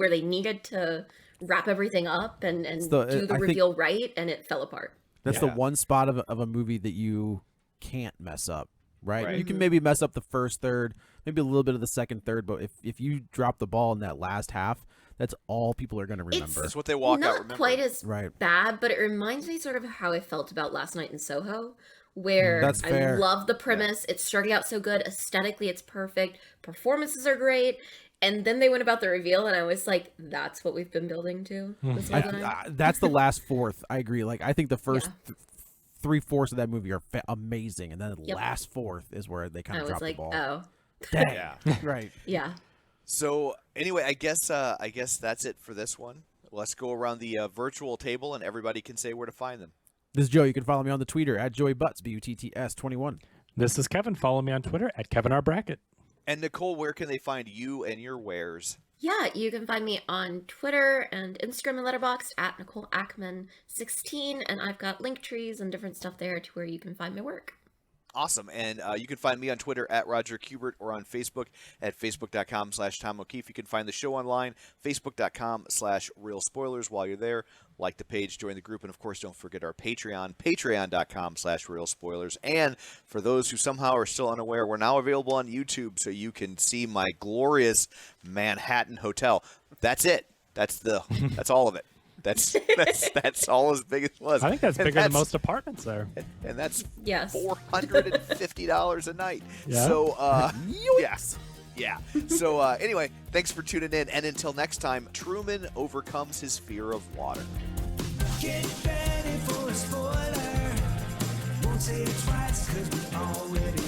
they needed to wrap everything up and do the reveal right, and it fell apart. That's the one spot of a movie that you can't mess up. Right? You can maybe mess up the first third, maybe a little bit of the second third, but if you drop the ball in that last half, that's all people are going to remember. That's what they walk out remembering. Not quite as bad, but it reminds me sort of how I felt about Last Night in Soho, where I love the premise. It's starting out so good. Aesthetically, it's perfect. Performances are great. And then they went about the reveal, and I was like, that's what we've been building to this whole time. That's the last fourth. I agree. Like, I think the first... 3/4 of that movie are amazing, and then the last fourth is where they kind of drop the ball. Oh, dang, right, yeah. So anyway, I guess that's it for this one. Let's go around the virtual table, and everybody can say where to find them. This is Joe. You can follow me on the Twitter at JoeyButts, BUTTS21. This is Kevin. Follow me on Twitter at KevinRBrackett. And Nicole, where can they find you and your wares? Yeah, you can find me on Twitter and Instagram and Letterboxd at Nicole Ackman 16, and I've got link trees and different stuff there to where you can find my work. Awesome. And you can find me on Twitter at Roger Kubert or on Facebook at facebook.com/Tom O'Keefe. You can find the show online, facebook.com/Real Spoilers. While you're there, like the page, join the group, and of course, don't forget our Patreon, patreon.com/Real Spoilers. And for those who somehow are still unaware, we're now available on YouTube, so you can see my glorious Manhattan hotel. That's it. That's all of it. That's all as big as it was. I think that's bigger than most apartments there. And that's Yes. $450 a night. Yeah. So, yes. Yeah. So, anyway, thanks for tuning in. And until next time, Truman overcomes his fear of water. Get ready for a spoiler. Won't say it twice, 'cause we already